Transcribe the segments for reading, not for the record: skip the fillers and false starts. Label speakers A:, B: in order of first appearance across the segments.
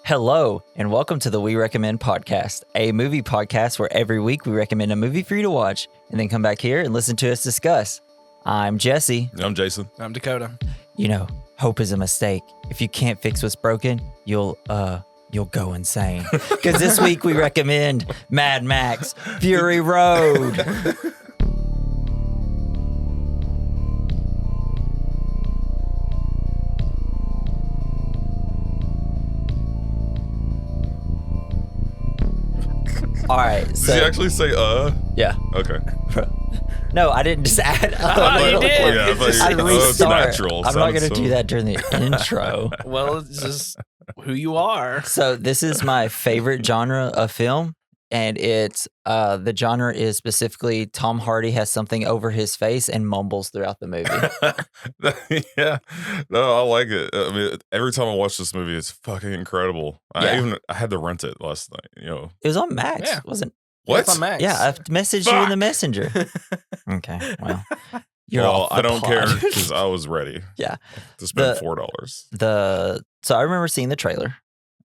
A: Hello, and welcome to the We Recommend podcast, a movie podcast where every week we recommend a movie for you to watch and then come back here and listen to us discuss. I'm Jesse.
B: I'm Jason.
C: I'm Dakota.
A: You know, hope is a mistake. If you can't fix what's broken, you'll go insane. Because this week we recommend Mad Max Fury Road. All right. So,
B: Did you actually say
A: Yeah.
B: Okay.
A: No, I didn't just add.
C: Oh, you did.
B: Yeah, I thought
A: I
B: you-
A: restart.
B: it's natural.
A: I'm not going to
B: Sounds
A: do
B: so-
A: that during the intro.
C: Well, it's just who you are.
A: So this is my favorite genre of film, and it's the genre is specifically Tom Hardy has something over his face and mumbles throughout the movie.
B: Yeah. No, I like it. I mean, every time I watch this movie, it's fucking incredible.
A: Yeah.
B: I had to rent it last night, you know.
A: It was on Max,
C: Yeah.
A: wasn't?
B: What?
C: It's on Max.
A: Yeah, I messaged you in the
B: Fuck.
A: messenger. Okay, well, you're
B: Well,
A: off the
B: I don't care
A: pod.
B: because I was ready.
A: Yeah.
B: To spend
A: The-
B: $4.
A: So I remember seeing the trailer.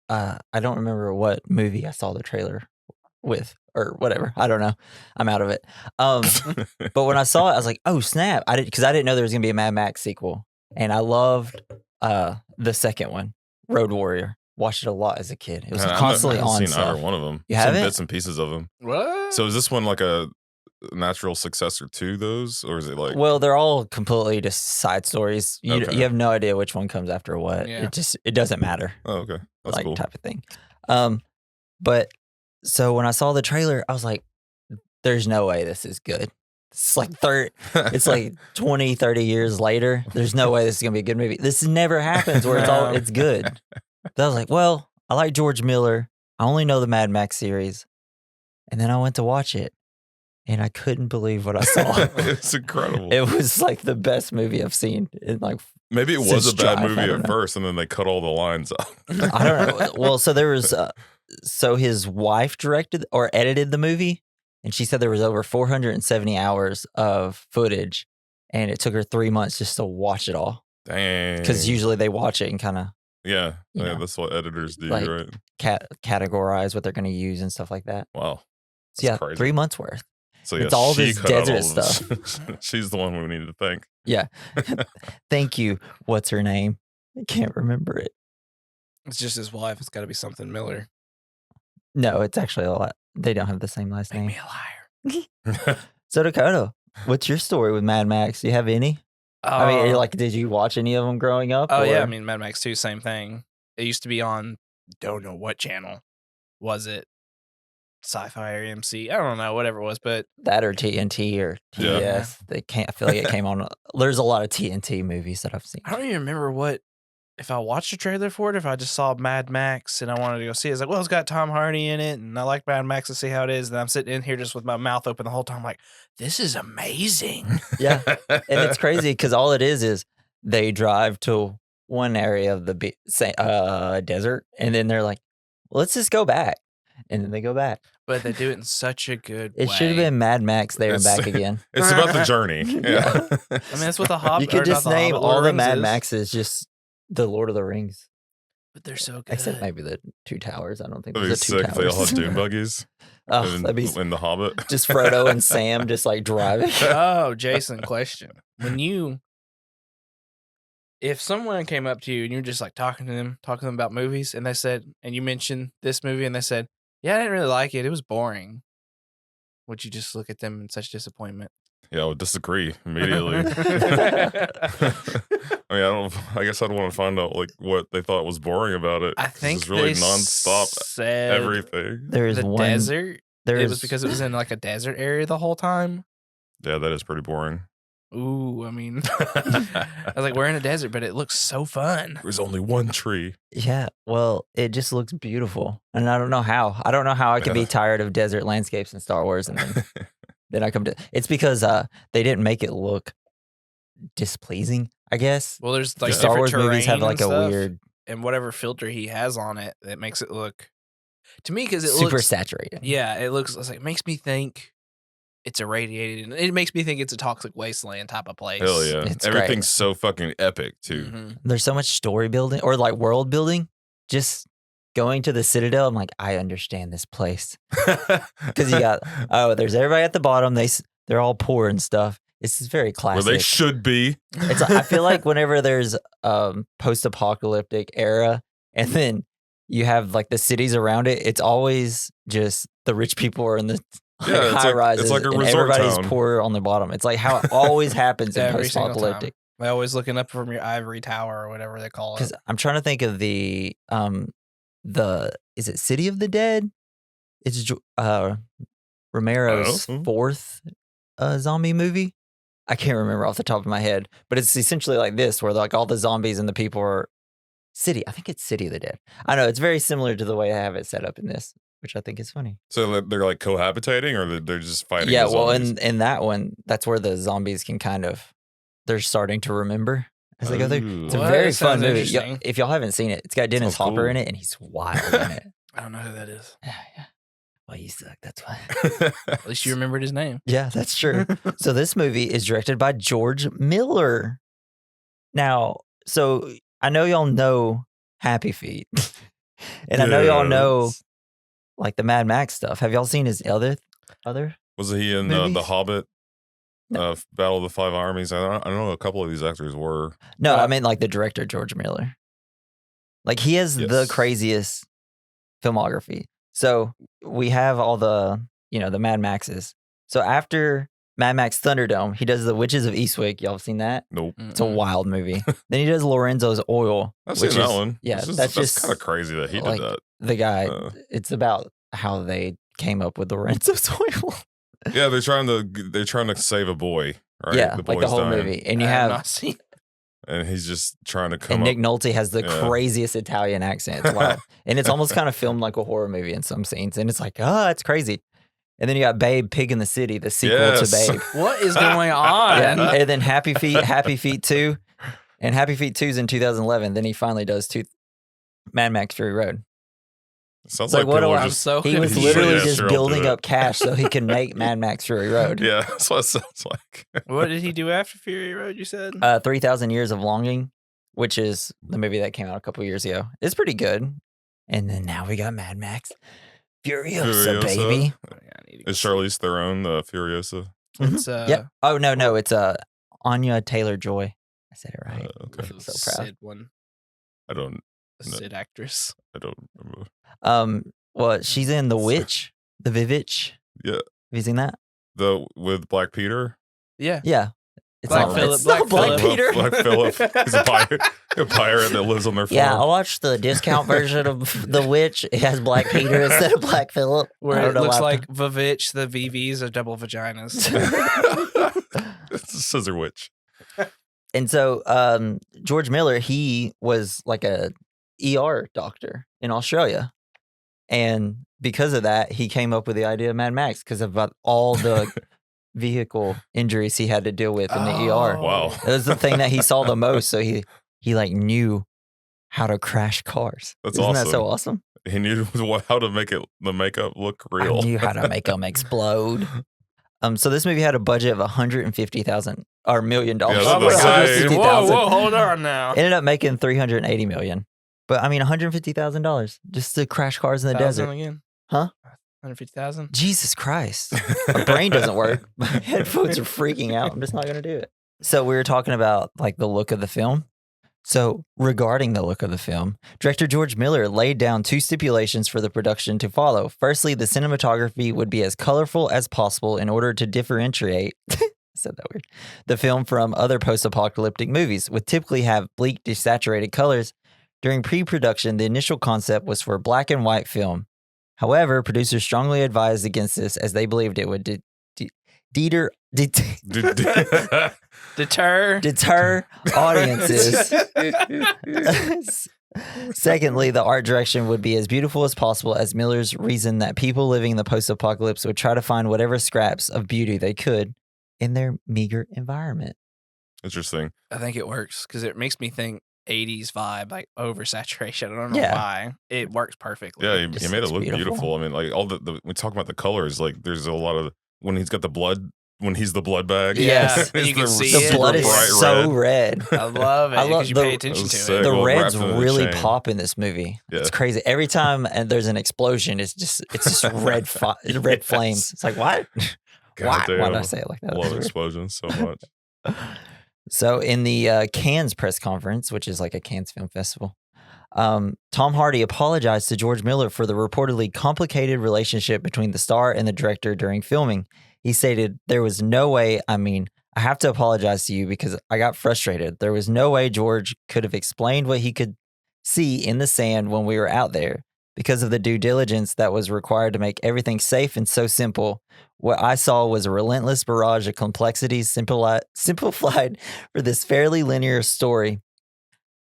A: I don't remember what movie I saw the trailer with or whatever. I don't know. I'm out of it. But when I saw it, I was like, "Oh snap!" I didn't know there was gonna be a Mad Max sequel, and I loved the second one, Road Warrior. Watched it a lot as a kid. It was constantly
B: I haven't
A: on.
B: seen
A: Stuff.
B: either one of them.
A: You
B: Seen
A: haven't?
B: bits and pieces of them.
C: What?
B: So is this one like a natural successor to those, or is it like?
A: Well, they're all completely just side stories. You
B: Okay.
A: you have no idea which one comes after what.
C: Yeah.
A: It doesn't matter.
B: Oh, okay, that's
A: like
B: cool.
A: type of thing. But so when I saw the trailer, I was like, "There's no way this is good." It's like It's like 20, 30 years later. There's no way this is gonna be a good movie. This never happens where it's good. So I was like, well, I like George Miller. I only know the Mad Max series. And then I went to watch it and I couldn't believe what I saw.
B: It's incredible.
A: It was like the best movie I've seen in like,
B: Maybe it
A: since
B: was a bad
A: Drive,
B: movie
A: I don't
B: at
A: know.
B: first, and then they cut all the lines out.
A: I don't know. Well, so there was, so his wife directed or edited the movie and she said there was over 470 hours of footage and it took her 3 months just to watch it all.
B: Dang.
A: Because usually they watch it and kind of
B: yeah,
A: you know,
B: that's what editors do,
A: like-
B: right?
A: categorize what they're going to use and stuff like that.
B: Wow.
A: So yeah,
B: crazy.
A: 3 months worth.
B: So
A: It's all
B: she
A: this
B: cut out
A: desert
B: all this. She's the one we needed to thank.
A: Yeah. Thank you. What's her name? I can't remember it.
C: It's just his wife. It's got to be something Miller.
A: No, it's actually a lot. They don't have the same last
C: Make
A: name.
C: me a liar.
A: So Dakota, what's your story with Mad Max? Do you have any? I mean,
C: Uh,
A: like, did you watch any of them growing up?
C: oh yeah.
A: or-
C: I mean, Mad Max 2, same thing. It used to be on. Don't know what channel. Was it Sci-Fi or MC? I don't know. Whatever it was, but
A: that or TNT or
B: Yeah.
A: TBS. They can't. I feel like it came on. There's a lot of TNT movies that I've seen.
C: I don't even remember what. If I watched a trailer for it, if I just saw Mad Max and I wanted to go see it, it's like, well, it's got Tom Hardy in it, and I like Mad Max to see how it is. And I'm sitting in here just with my mouth open the whole time, like, this is amazing.
A: Yeah. And it's crazy because all it is they drive to one area of the desert, and then they're like, well, "Let's just go back," and then they go back.
C: But they do it in such a good way.
A: It should have been Mad Max there and
B: It's-
A: back again.
B: It's about the journey. Yeah.
C: I mean, that's what the Hobbit.
A: You could
C: or not
A: just
C: the
A: name
C: Hobbit, Lord
A: all
C: of
A: the
C: Rings
A: Mad
C: is,
A: Maxes, just the Lord of the Rings,
C: but they're so good.
A: except maybe the Two Towers. I don't think
B: That'd be
A: there's a Two
B: sick if they all
A: Towers.
B: had dune buggies
A: Oh,
B: in,
A: that'd be
B: in The Hobbit.
A: just Frodo and Sam just like driving.
C: Oh, Jason, question: if someone came up to you and you're just like talking to them about movies, and they said, and you mentioned this movie, and they said, "Yeah, I didn't really like it. It was boring." Would you just look at them in such disappointment?
B: Yeah, I would disagree immediately. I mean, I guess I'd want to find out like what they thought was boring about it.
C: I
B: 'cause
C: think
B: it's really
C: they
B: nonstop
C: said
B: everything.
A: There's
C: the
A: one
C: desert.
A: There's
C: It was because it was in like a desert area the whole time.
B: Yeah, that is pretty boring.
C: Ooh, I mean, I was like, we're in a desert, but it looks so fun.
B: There's only one tree.
A: Yeah, well, it just looks beautiful, and I don't know how. I don't know how I could be
B: Yeah.
A: tired of desert landscapes in Star Wars, and then I come to. It's because they didn't make it look displeasing. I guess
C: Well, there's like
A: Star
C: different
A: Wars movies have
C: terrain
A: like
C: and
A: a
C: stuff,
A: weird,
C: and whatever filter he has on it that makes it look to me because it
A: super
C: looks
A: saturated.
C: yeah, it looks it's like it makes me think it's irradiated, and it makes me think it's a toxic wasteland type of place.
B: Hell yeah.
A: It's
B: Everything's so fucking epic too.
C: Mhm.
A: There's so much story building or like world building. Just going to the Citadel, I'm like, I understand this place. Because you got, there's everybody at the bottom. They're all poor and stuff. It's very classic.
B: Where they should be.
A: It's I feel like whenever there's post-apocalyptic era and then you have like the cities around it, it's always just the rich people are in the high rises.
B: It's like a
A: and
B: resort
A: everybody's
B: town.
A: poor on the bottom. It's like how it always happens in
C: Every single
A: post-apocalyptic.
C: time. Always looking up from your ivory tower or whatever they call it.
A: Because I'm trying to think of the is it City of the Dead? It's Romero's fourth zombie movie. I can't remember off the top of my head, but it's essentially like this, where like all the zombies and the people are City. I think it's City of the Dead. I know it's very similar to the way I have it set up in this, which I think is funny.
B: So they're like cohabitating, or they're just fighting?
A: Yeah,
B: the
A: well,
B: zombies?
A: in that one, that's where the zombies can they're starting to remember as they go through. It's a
C: Well,
A: very
C: that
A: fun
C: sounds
A: movie.
C: interesting.
A: If y'all haven't seen it, it's got Dennis
B: Sounds
A: Hopper
B: cool.
A: in it, and he's wild in it.
C: I don't know who that is.
A: Yeah. Well, you suck. That's why.
C: At least you remembered his name.
A: Yeah, that's true. So this movie is directed by George Miller. Now, so I know y'all know Happy Feet, and I know y'all know
B: Yes.
A: like the Mad Max stuff. Have y'all seen his other?
B: Was he in The
A: movies?
B: Hobbit?
A: No.
B: Battle of the Five Armies. I know a couple of these actors were.
A: No, I mean like the director George Miller. Like he has the
B: Yes.
A: craziest filmography. So we have all the the Mad Maxes. So after Mad Max Thunderdome, he does The Witches of Eastwick. Y'all have seen that?
B: Nope.
A: It's a wild movie. Then he does Lorenzo's Oil.
B: I've
A: which
B: seen that
A: is-
B: one.
A: Yeah,
B: It's
A: that's
B: just
A: just
B: kind of crazy that he
A: like,
B: did that.
A: the guy.
B: Uh.
A: It's about how they came up with Lorenzo's Oil.
B: Yeah, they're trying to save a boy. Right?
A: Yeah,
B: the
A: like the
B: boy's
A: whole
B: dying,
A: movie. And you
C: I have
A: have
C: not seen.
B: and he's just trying to come
A: and
B: up.
A: Nick Nolte has the
B: Yeah.
A: craziest Italian accent. It's wild. And it's almost kind of filmed like a horror movie in some scenes. And it's like, it's crazy. And then you got Babe, Pig in the City, the sequel
B: Yes.
A: to Babe.
C: What is going on?
A: Yeah. And then Happy Feet 2. And Happy Feet 2 is in 2011. Then he finally does Mad Max Fury Road.
B: Sounds
A: It's
B: like
A: like, what
B: people
A: do
B: are
A: I-
B: just.
C: so
A: He was
B: Yeah,
A: literally
B: sure,
A: just
B: I'll do
A: building
B: it.
A: up cash so he can make Mad Max Fury Road.
B: Yeah, that's what it sounds like.
C: What did he do after Fury Road? You said.
A: 3,000 Years of Longing, which is the movie that came out a couple years ago. It's pretty good. And then now we got Mad Max Furiosa,
B: Furiosa.
A: baby.
C: Yeah, I need to
B: Is
C: go
B: Charlize Theron the Furiosa?
C: It's
A: Yep. Oh, no. It's Anya Taylor-Joy. I said it right.
B: Okay.
C: the
A: So proud.
C: Sid one,
B: I don't
C: the
B: No.
C: Sid actress.
B: remember.
A: Well, she's in The Witch, The Vivitch.
B: Yeah.
A: Have you seen that?
B: With Black Peter.
C: Yeah.
A: Yeah. It's
C: Black
A: not,
C: Phillip,
A: it's not
C: Black
A: Black
C: Phillip.
A: Peter.
B: Black Phillip. He's a pirate that lives on their farm.
A: Yeah, I watched the discount version of The Witch. It has Black Peter instead of Black Phillip.
C: Where
A: I don't
C: it
A: know
C: looks
A: why.
C: like Vavitch, the VVs are double vaginas.
B: It's a scissor witch.
A: And so George Miller, he was like a ER doctor in Australia. And because of that, he came up with the idea of Mad Max because of all the vehicle injuries he had to deal with in the ER.
B: Wow.
A: It was the thing that he saw the most. So he like knew how to crash cars.
B: That's
A: Isn't that
B: awesome.
A: so awesome?
B: He knew how to make the makeup look real.
A: I knew how to make them explode. So this movie had a budget of $150,000 or $1 million.
B: Yeah,
C: Oh
B: that's
C: my
B: like-
C: gosh.
B: Hey.
C: Whoa, hold on now.
A: Ended up making $380 million. But I mean, $150,000 just to crash cars in the
C: 1,000
A: desert.
C: again?
A: Huh?
C: 150,000?
A: Jesus Christ. My brain doesn't work. My headphones are freaking out. I'm just not going to do it. So we were talking about like the look of the film. So regarding the look of the film, director George Miller laid down two stipulations for the production to follow. Firstly, the cinematography would be as colorful as possible in order to differentiate I said that weird. The film from other post-apocalyptic movies, would typically have bleak, desaturated colors. During pre-production, the initial concept was for black and white film. However, producers strongly advised against this as they believed it would deter audiences. Secondly, the art direction would be as beautiful as possible, as Miller's reasoned that people living in the post-apocalypse would try to find whatever scraps of beauty they could in their meager environment.
B: Interesting.
C: I think it works because it makes me think 80s vibe, like oversaturation. I don't know
A: Yeah.
C: why. It works perfectly.
B: Yeah, he
A: Just
B: made it
A: looks
B: look
A: beautiful.
B: beautiful. I mean, like all the we talk about the colors. Like there's a lot of when he's got the blood when he's the blood bag.
A: Yes.
C: And you can see
A: The
C: it.
A: blood is
B: bright
A: so
B: red.
A: red.
C: I love it
A: I love
C: because you pay
A: the-
C: attention
B: That was
C: to
B: sick.
C: it.
A: The
B: Well,
A: reds
B: wrapped in a
A: really
B: chain.
A: pop in this movie.
B: Yeah.
A: It's crazy. Every time and there's an explosion, it's just red red flames. It's like what? Why did I say it like that?
B: I love explosions so much.
A: So in the Cannes press conference, which is like a Cannes film festival, Tom Hardy apologized to George Miller for the reportedly complicated relationship between the star and the director during filming. He stated, "There was no way, I have to apologize to you because I got frustrated. There was no way George could have explained what he could see in the sand when we were out there. Because of the due diligence that was required to make everything safe and so simple, what I saw was a relentless barrage of complexities simplified for this fairly linear story.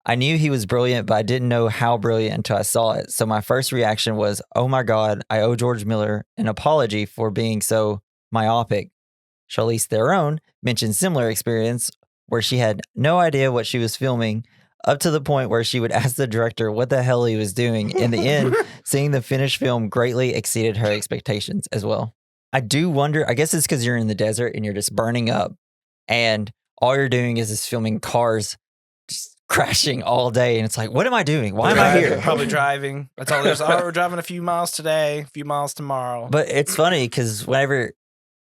A: I knew he was brilliant, but I didn't know how brilliant until I saw it. So my first reaction was, oh my God, I owe George Miller an apology for being so myopic." Charlize Theron mentioned similar experience where she had no idea what she was filming, up to the point where she would ask the director what the hell he was doing. In the end, seeing the finished film greatly exceeded her expectations as well. I do wonder, I guess it's because you're in the desert and you're just burning up and all you're doing is just filming cars just crashing all day. And it's like, what am I doing? Why am I here?
C: Probably driving. That's all there's. Oh, we're driving a few miles today, a few miles tomorrow.
A: But it's funny because whenever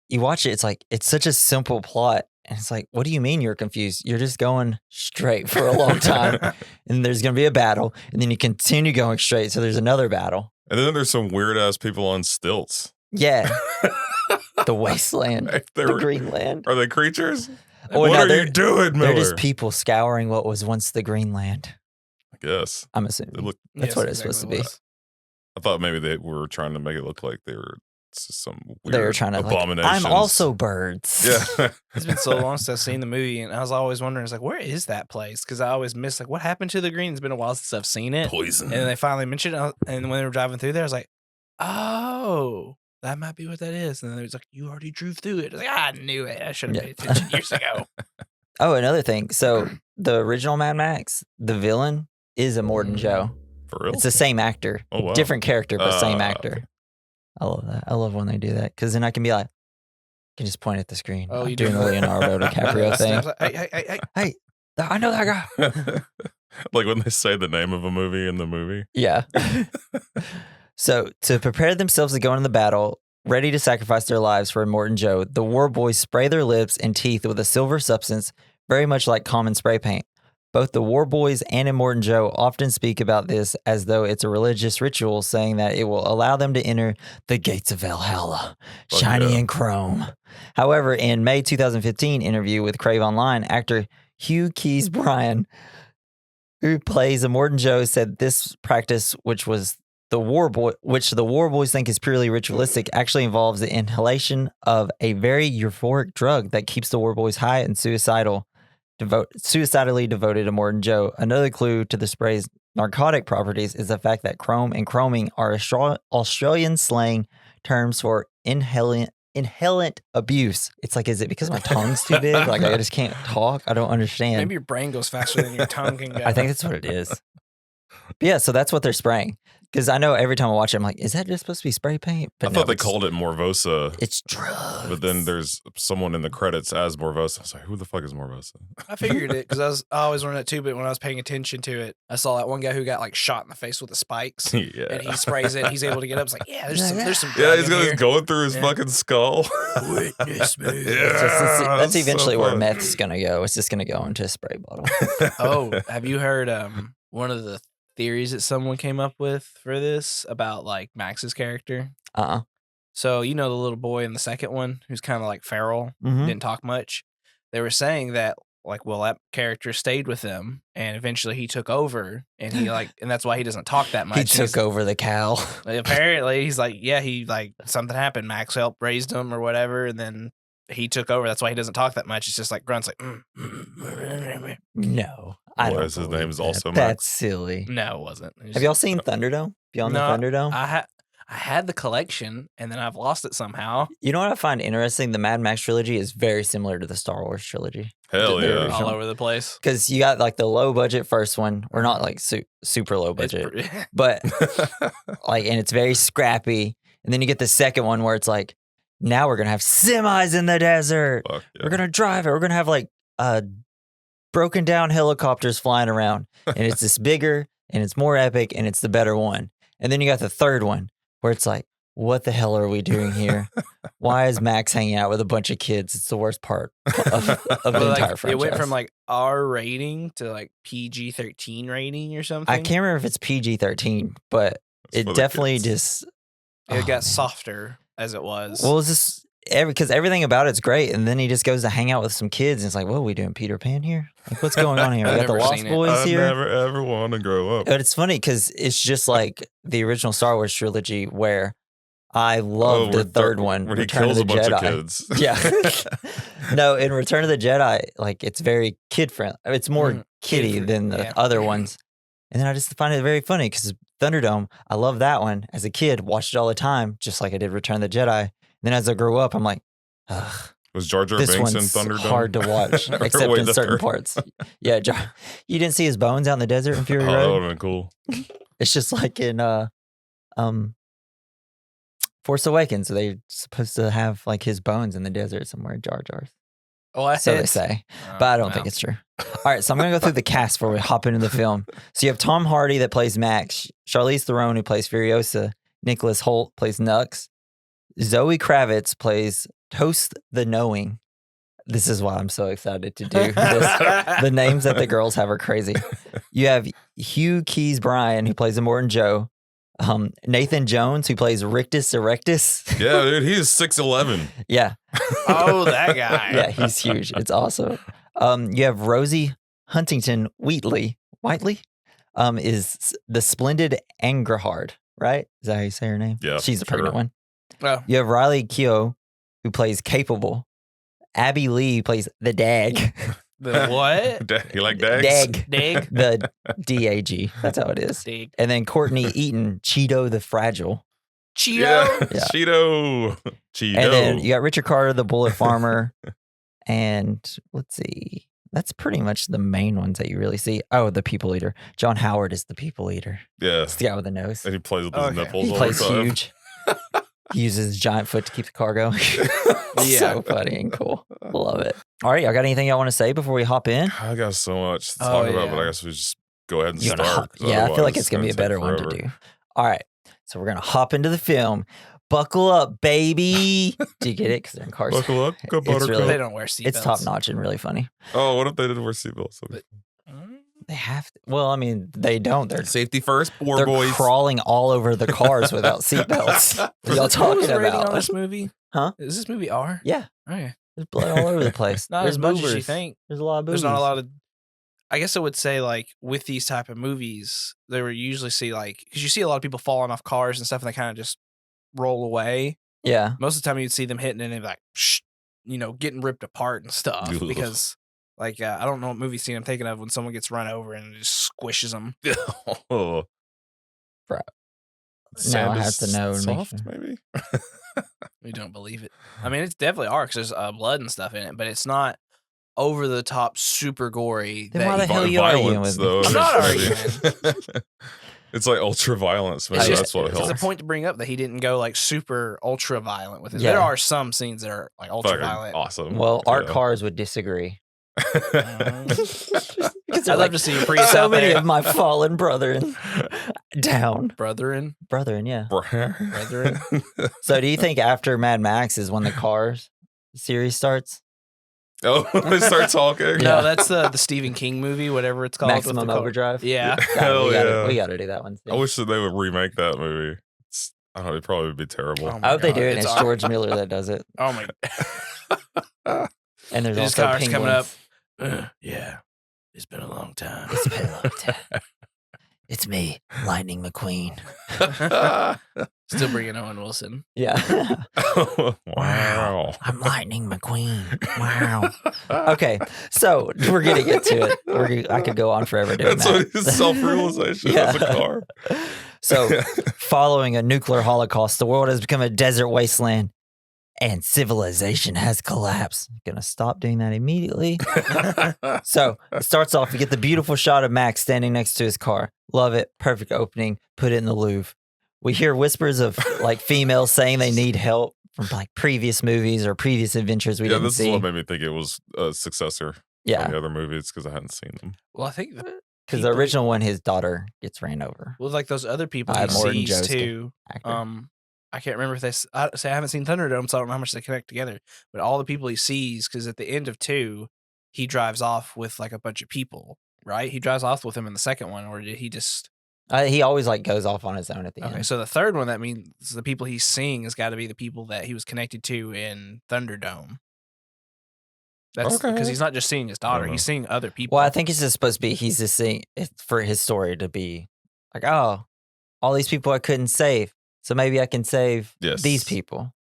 A: you watch it, it's like, it's such a simple plot. And it's like, what do you mean you're confused? You're just going straight for a long time. And there's going to be a battle. And then you continue going straight. So there's another battle.
B: And then there's some weird ass people on stilts.
A: Yeah. The wasteland.
B: They're-
A: The Greenland.
B: Are they creatures?
A: Oh,
B: What
A: no,
B: are
A: they're-
B: you doing, Miller?
A: They're just people scouring what was once the Greenland.
B: I guess.
A: I'm
B: They
A: assuming.
B: look,
A: That's
C: Yes,
A: what it's
C: exactly
A: supposed to be.
C: what it was.
B: I thought maybe they were trying to make it look like they were some weird
A: They were trying to like,
B: abominations.
A: I'm also birds.
B: Yeah.
C: It's been so long since I've seen the movie, and I was always wondering, it's like, where is that place? Because I always miss, like, what happened to the green? It's been a while since I've seen it.
B: Poison.
C: And then they finally mentioned it, and when they were driving through there, I was like, oh, that might be what that is. And then it was like, you already drove through it. I was like, I knew it. I should have
A: Yeah.
C: paid attention years ago.
A: Oh, another thing. So the original Mad Max, the villain is a Morton Joe.
B: For real?
A: It's the same actor.
B: Oh, wow.
A: Different character, but same
B: Ah,
A: actor.
B: okay.
A: I love that. I love when they do that because then I can be like, I can just point at the screen.
C: Oh,
A: I'm
C: you
A: doing
C: do
A: the
C: that.
A: Leonardo DiCaprio thing.
C: Hey.
A: I know that guy.
B: Like when they say the name of a movie in the movie.
A: Yeah. So to prepare themselves to go into the battle, ready to sacrifice their lives for Morton Joe, the war boys spray their lips and teeth with a silver substance, very much like common spray paint. Both the war boys and Immortan Joe often speak about this as though it's a religious ritual, saying that it will allow them to enter the gates of Valhalla,
B: Fuck
A: shiny
B: yeah.
A: and chrome. However, in May 2015 interview with Crave Online, actor Hugh Keys Bryan, who plays Immortan Joe, said this practice, which the war boys think is purely ritualistic, actually involves the inhalation of a very euphoric drug that keeps the war boys high and suicidally devoted to Immortan Joe. Another clue to the spray's narcotic properties is the fact that chrome and chroming are Australian slang terms for inhalant abuse. It's like, is it because my tongue's too big? Like I just can't talk? I don't understand.
C: Maybe your brain goes faster than your tongue can go.
A: I think that's what it is. But yeah, so that's what they're spraying. Because I know every time I watch it, I'm like, is that just supposed to be spray paint?
B: I thought they called it Morvosa.
A: It's drugs.
B: But then there's someone in the credits as Morvosa. I was like, who the fuck is Morvosa?
C: I figured it because I always learned that too. But when I was paying attention to it, I saw that one guy who got like shot in the face with the spikes,
B: Yeah.
C: and he sprays it. And he's able to get up. It's like, yeah, there's some.
B: Yeah,
C: drug
B: he's
C: in here.
B: going through his
C: Yeah.
B: fucking skull.
C: Witness me.
A: That's eventually where
B: fun.
A: meth's going to go. It's just going to go into a spray bottle.
C: Oh, have you heard one of the theories that someone came up with for this about like Max's character? So you know the little boy in the second one who's kind of like feral,
A: Mhm.
C: didn't talk much. They were saying that like, well, that character stayed with them, and eventually he took over, and he like, and that's why he doesn't talk that much.
A: He
C: And
A: took
C: he's-
A: over the cow.
C: like, apparently, he's like, yeah, he like something happened. Max helped raised him or whatever, and then he took over. That's why he doesn't talk that much. It's just like grunts, like.
A: No. I
B: Why
A: don't
B: is his
A: believe
B: name is
A: that.
B: also Max?
A: That's silly.
C: No, it wasn't. It was-
A: Have y'all seen Thunderdome? Y'all know
C: No,
A: Thunderdome?
C: I had the collection, and then I've lost it somehow.
A: You know what I find interesting? The Mad Max trilogy is very similar to the Star Wars trilogy.
B: Hell
A: They're
B: yeah.
A: original.
C: All over the place.
A: Because you got like the low budget first one, or not like super low
C: It's
A: budget,
C: pretty-
A: but like, and it's very scrappy. And then you get the second one where it's like now we're gonna have semis in the desert.
B: Fuck yeah.
A: We're gonna drive it. We're gonna have like broken down helicopters flying around, and it's this bigger and it's more epic and it's the better one. And then you got the third one where it's like, what the hell are we doing here? Why is Max hanging out with a bunch of kids? It's the worst part of the entire franchise.
C: It went from like R rating to like PG-13 rating or something.
A: I can't remember if it's PG-13, but
B: It's for
A: it
B: the
A: definitely
B: kids.
A: just
C: It
A: oh,
C: got
A: man.
C: softer as it was.
A: Well, it's just because everything about it's great, and then he just goes to hang out with some kids, and it's like, what are we doing, Peter Pan here? Like, what's going on here? We
C: I've
A: got the
C: never
A: Lost
C: seen it.
A: Boys
B: I
A: here.
B: never ever want to grow up.
A: But it's funny because it's just like the original Star Wars trilogy, where I loved the third one,
B: when he
A: Return
B: kills
A: of the
B: a bunch
A: Jedi.
B: of kids.
A: Yeah. No, in Return of the Jedi, like it's very kid friendly. It's more kiddie
C: kid-friendly,
A: than the
C: yeah.
A: other ones. And then I just find it very funny because Thunderdome, I love that one as a kid, watched it all the time, just like I did Return of the Jedi. And then as I grew up, I'm like, ugh,
B: Was Jar Jar
A: this
B: Binks in
A: one's
B: Thunderdome?
A: hard to watch,
B: Or
A: except
B: wait,
A: in
B: the
A: certain
B: third-
A: parts. Yeah, you didn't see his bones out in the desert in Fury
B: Oh, that
A: Road?
B: would have been cool.
A: It's just like in Force Awakens, they're supposed to have like his bones in the desert somewhere, Jar Jar's.
C: Oh,
A: So they say, but I don't think it's true. All right, so I'm going to go through the cast before we hop into the film. So you have Tom Hardy that plays Max, Charlize Theron who plays Furiosa, Nicholas Hoult plays Nux, Zoe Kravitz plays Toast the Knowing. This is why I'm so excited to do this. The names that the girls have are crazy. You have Hugh Keys Bryan who plays Immortan Joe, Nathan Jones who plays Rictus Erectus.
B: Yeah, dude, he's 6'11".
A: Yeah.
C: Oh, that guy.
A: Yeah, he's huge. It's awesome. You have Rosie Huntington Whiteley, is the splendid Angrahard, right? Is that how you say her name?
B: Yeah,
A: She's the pregnant
B: sure.
A: one.
C: Oh.
A: You have Riley Keough, who plays Capable. Abby Lee plays the Dag.
C: The what?
B: You like dags?
A: Dag.
C: Dig?
A: The DAG. That's how it is.
C: Dig.
A: And then Courtney Eaton, Cheeto the Fragile.
C: Cheeto?
B: Yeah,
A: Yeah.
B: Cheeto. Cheeto.
A: And then you got Richard Carter, the Bullet Farmer. And let's see. That's pretty much the main ones that you really see. Oh, the People Eater. John Howard is the People Eater.
B: Yeah,
A: It's the guy with the nose.
B: and he plays with his
C: Okay.
B: nipples
A: He
B: all
A: plays
B: the time.
A: huge. He uses his giant foot to keep the car going.
C: Yeah.
A: So funny and cool. Love it. All right, y'all got anything y'all want to say before we hop in?
B: I got so much to
C: Oh,
B: talk about,
C: yeah.
B: but I guess we just go ahead and
A: You wanna
B: start.
A: hop-
B: 'cause
A: yeah, I feel like
B: otherwise
A: it's going to be a
B: take
A: better one to
B: forever.
A: do. All right, so we're going to hop into the film. Buckle up, baby. Do you get it? Because they're in cars.
B: Buckle up, go
A: It's
B: Buttercup.
A: really-
C: They don't wear seatbelts.
A: It's top notch and really funny.
B: Oh, what if they didn't wear seatbelts?
A: They have to. Well, I mean, they don't. They're
B: Safety first, poor
A: they're
B: boys.
A: crawling all over the cars without seatbelts. What are y'all
C: What
A: talking
C: was the rating
A: about?
C: on this movie?
A: Huh?
C: Is this movie R?
A: Yeah,
C: Okay.
A: there's blood all over the place.
C: Not
A: There's
C: as much as you
A: boobers.
C: think.
A: There's a lot of boobs.
C: There's not a lot of. I guess I would say like with these type of movies, they would usually see like because you see a lot of people falling off cars and stuff, and they kind of just roll away.
A: Yeah.
C: Most of the time, you'd see them hitting and they'd be like, Shh, getting ripped apart and stuff.
B: Ugh.
C: Because like I don't know what movie scene I'm thinking of when someone gets run over and it just squishes them.
B: Oh.
A: Bro.
B: Sand
A: Now I have
B: is
A: to know and make
B: soft,
A: sure.
B: maybe.
C: We don't believe it. I mean, it's definitely R because there's blood and stuff in it, but it's not over the top, super gory.
A: Then
C: that
A: why the
C: you-
A: hell are you arguing
B: Violence,
A: with me?
B: though.
C: I'm not
B: arguing. It's like ultra violence. Maybe
C: It's just
B: that's what
C: it's a
B: helps.
C: point to bring up that he didn't go like super ultra violent with it.
A: Yeah.
C: There are some scenes that are like ultra
B: Fucking
C: violent.
B: awesome.
A: Well, our
B: Yeah.
A: cars would disagree. Because
C: I'd love to see a Prius
A: so
C: out
A: many
C: there.
A: of my fallen brethren down.
C: Brethren.
A: Yeah.
C: Brethren.
A: So do you think after Mad Max is when the Cars series starts?
B: Oh, they start talking.
A: Yeah.
C: No, that's the Stephen King movie, whatever it's called. with
A: Maximum
C: the car-
A: Overdrive?
C: Yeah.
A: God,
B: Hell yeah.
A: we gotta do that one.
B: I wish that they would remake that movie. I don't know, it'd probably be terrible.
C: Oh my
A: I hope they
C: God,
A: do it, and
C: it's
A: it's
C: our-
A: George Miller that does it.
C: Oh my.
A: And there's
C: His
A: also
C: car's
A: penguins.
C: coming up. Yeah. It's been a long time.
A: It's been a long time. It's me, Lightning McQueen.
C: Still bringing Owen Wilson.
A: Yeah.
B: Wow.
A: I'm Lightning McQueen. Wow. Okay, so we're gonna get to it. I could go on forever doing
B: That's
A: that.
B: what his self-realization as a car.
A: So, following a nuclear holocaust, the world has become a desert wasteland and civilization has collapsed. Gonna stop doing that immediately. So, it starts off, you get the beautiful shot of Max standing next to his car. Love it. Perfect opening. Put it in the Louvre. We hear whispers of like females saying they need help from like previous movies or previous adventures we didn't
B: this
A: see.
B: is what made me think it was a successor
A: Yeah,
B: from the other movies because I hadn't seen them.
C: Well, I think
A: because the
C: people-
A: original one, his daughter gets ran over.
C: well, like those other people
A: By
C: he
A: Morton
C: sees
A: Joe's
C: too.
A: actor.
C: I can't remember if they I haven't seen Thunderdome, so I don't know how much they connect together. But all the people he sees, because at the end of 2, he drives off with like a bunch of people, right? He drives off with him in the second one, or did he just?
A: He always like goes off on his own at the
C: Okay,
A: end.
C: so the third one, that means the people he's seeing has got to be the people that he was connected to in Thunderdome. That's because
B: Okay.
C: he's not just seeing his daughter;
B: know.
C: he's seeing other people.
A: Well, I think it's just supposed to be he's just seeing it for his story to be like, oh, all these people I couldn't save, so maybe I can save these
B: Yes.
A: people.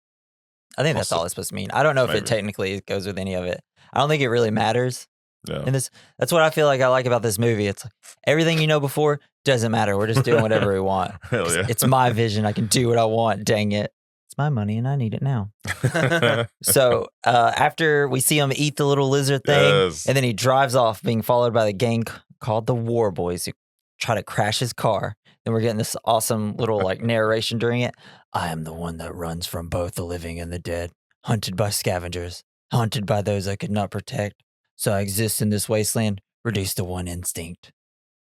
A: I think that's
B: Also-
A: all it's supposed to mean. I don't know if
B: Maybe.
A: it technically goes with any of it. I don't think it really matters.
B: Yeah.
A: And that's what I feel like I like about this movie. It's like everything you know before doesn't matter. We're just doing whatever we want.
B: Hell yeah.
A: It's my vision. I can do what I want. Dang it. It's my money and I need it now. So after we see him eat the little lizard thing,
B: Yes.
A: and then he drives off being followed by the gang called the War Boys who try to crash his car. Then we're getting this awesome little like narration during it. I am the one that runs from both the living and the dead, hunted by scavengers, haunted by those I could not protect. So I exist in this wasteland, reduced to one instinct: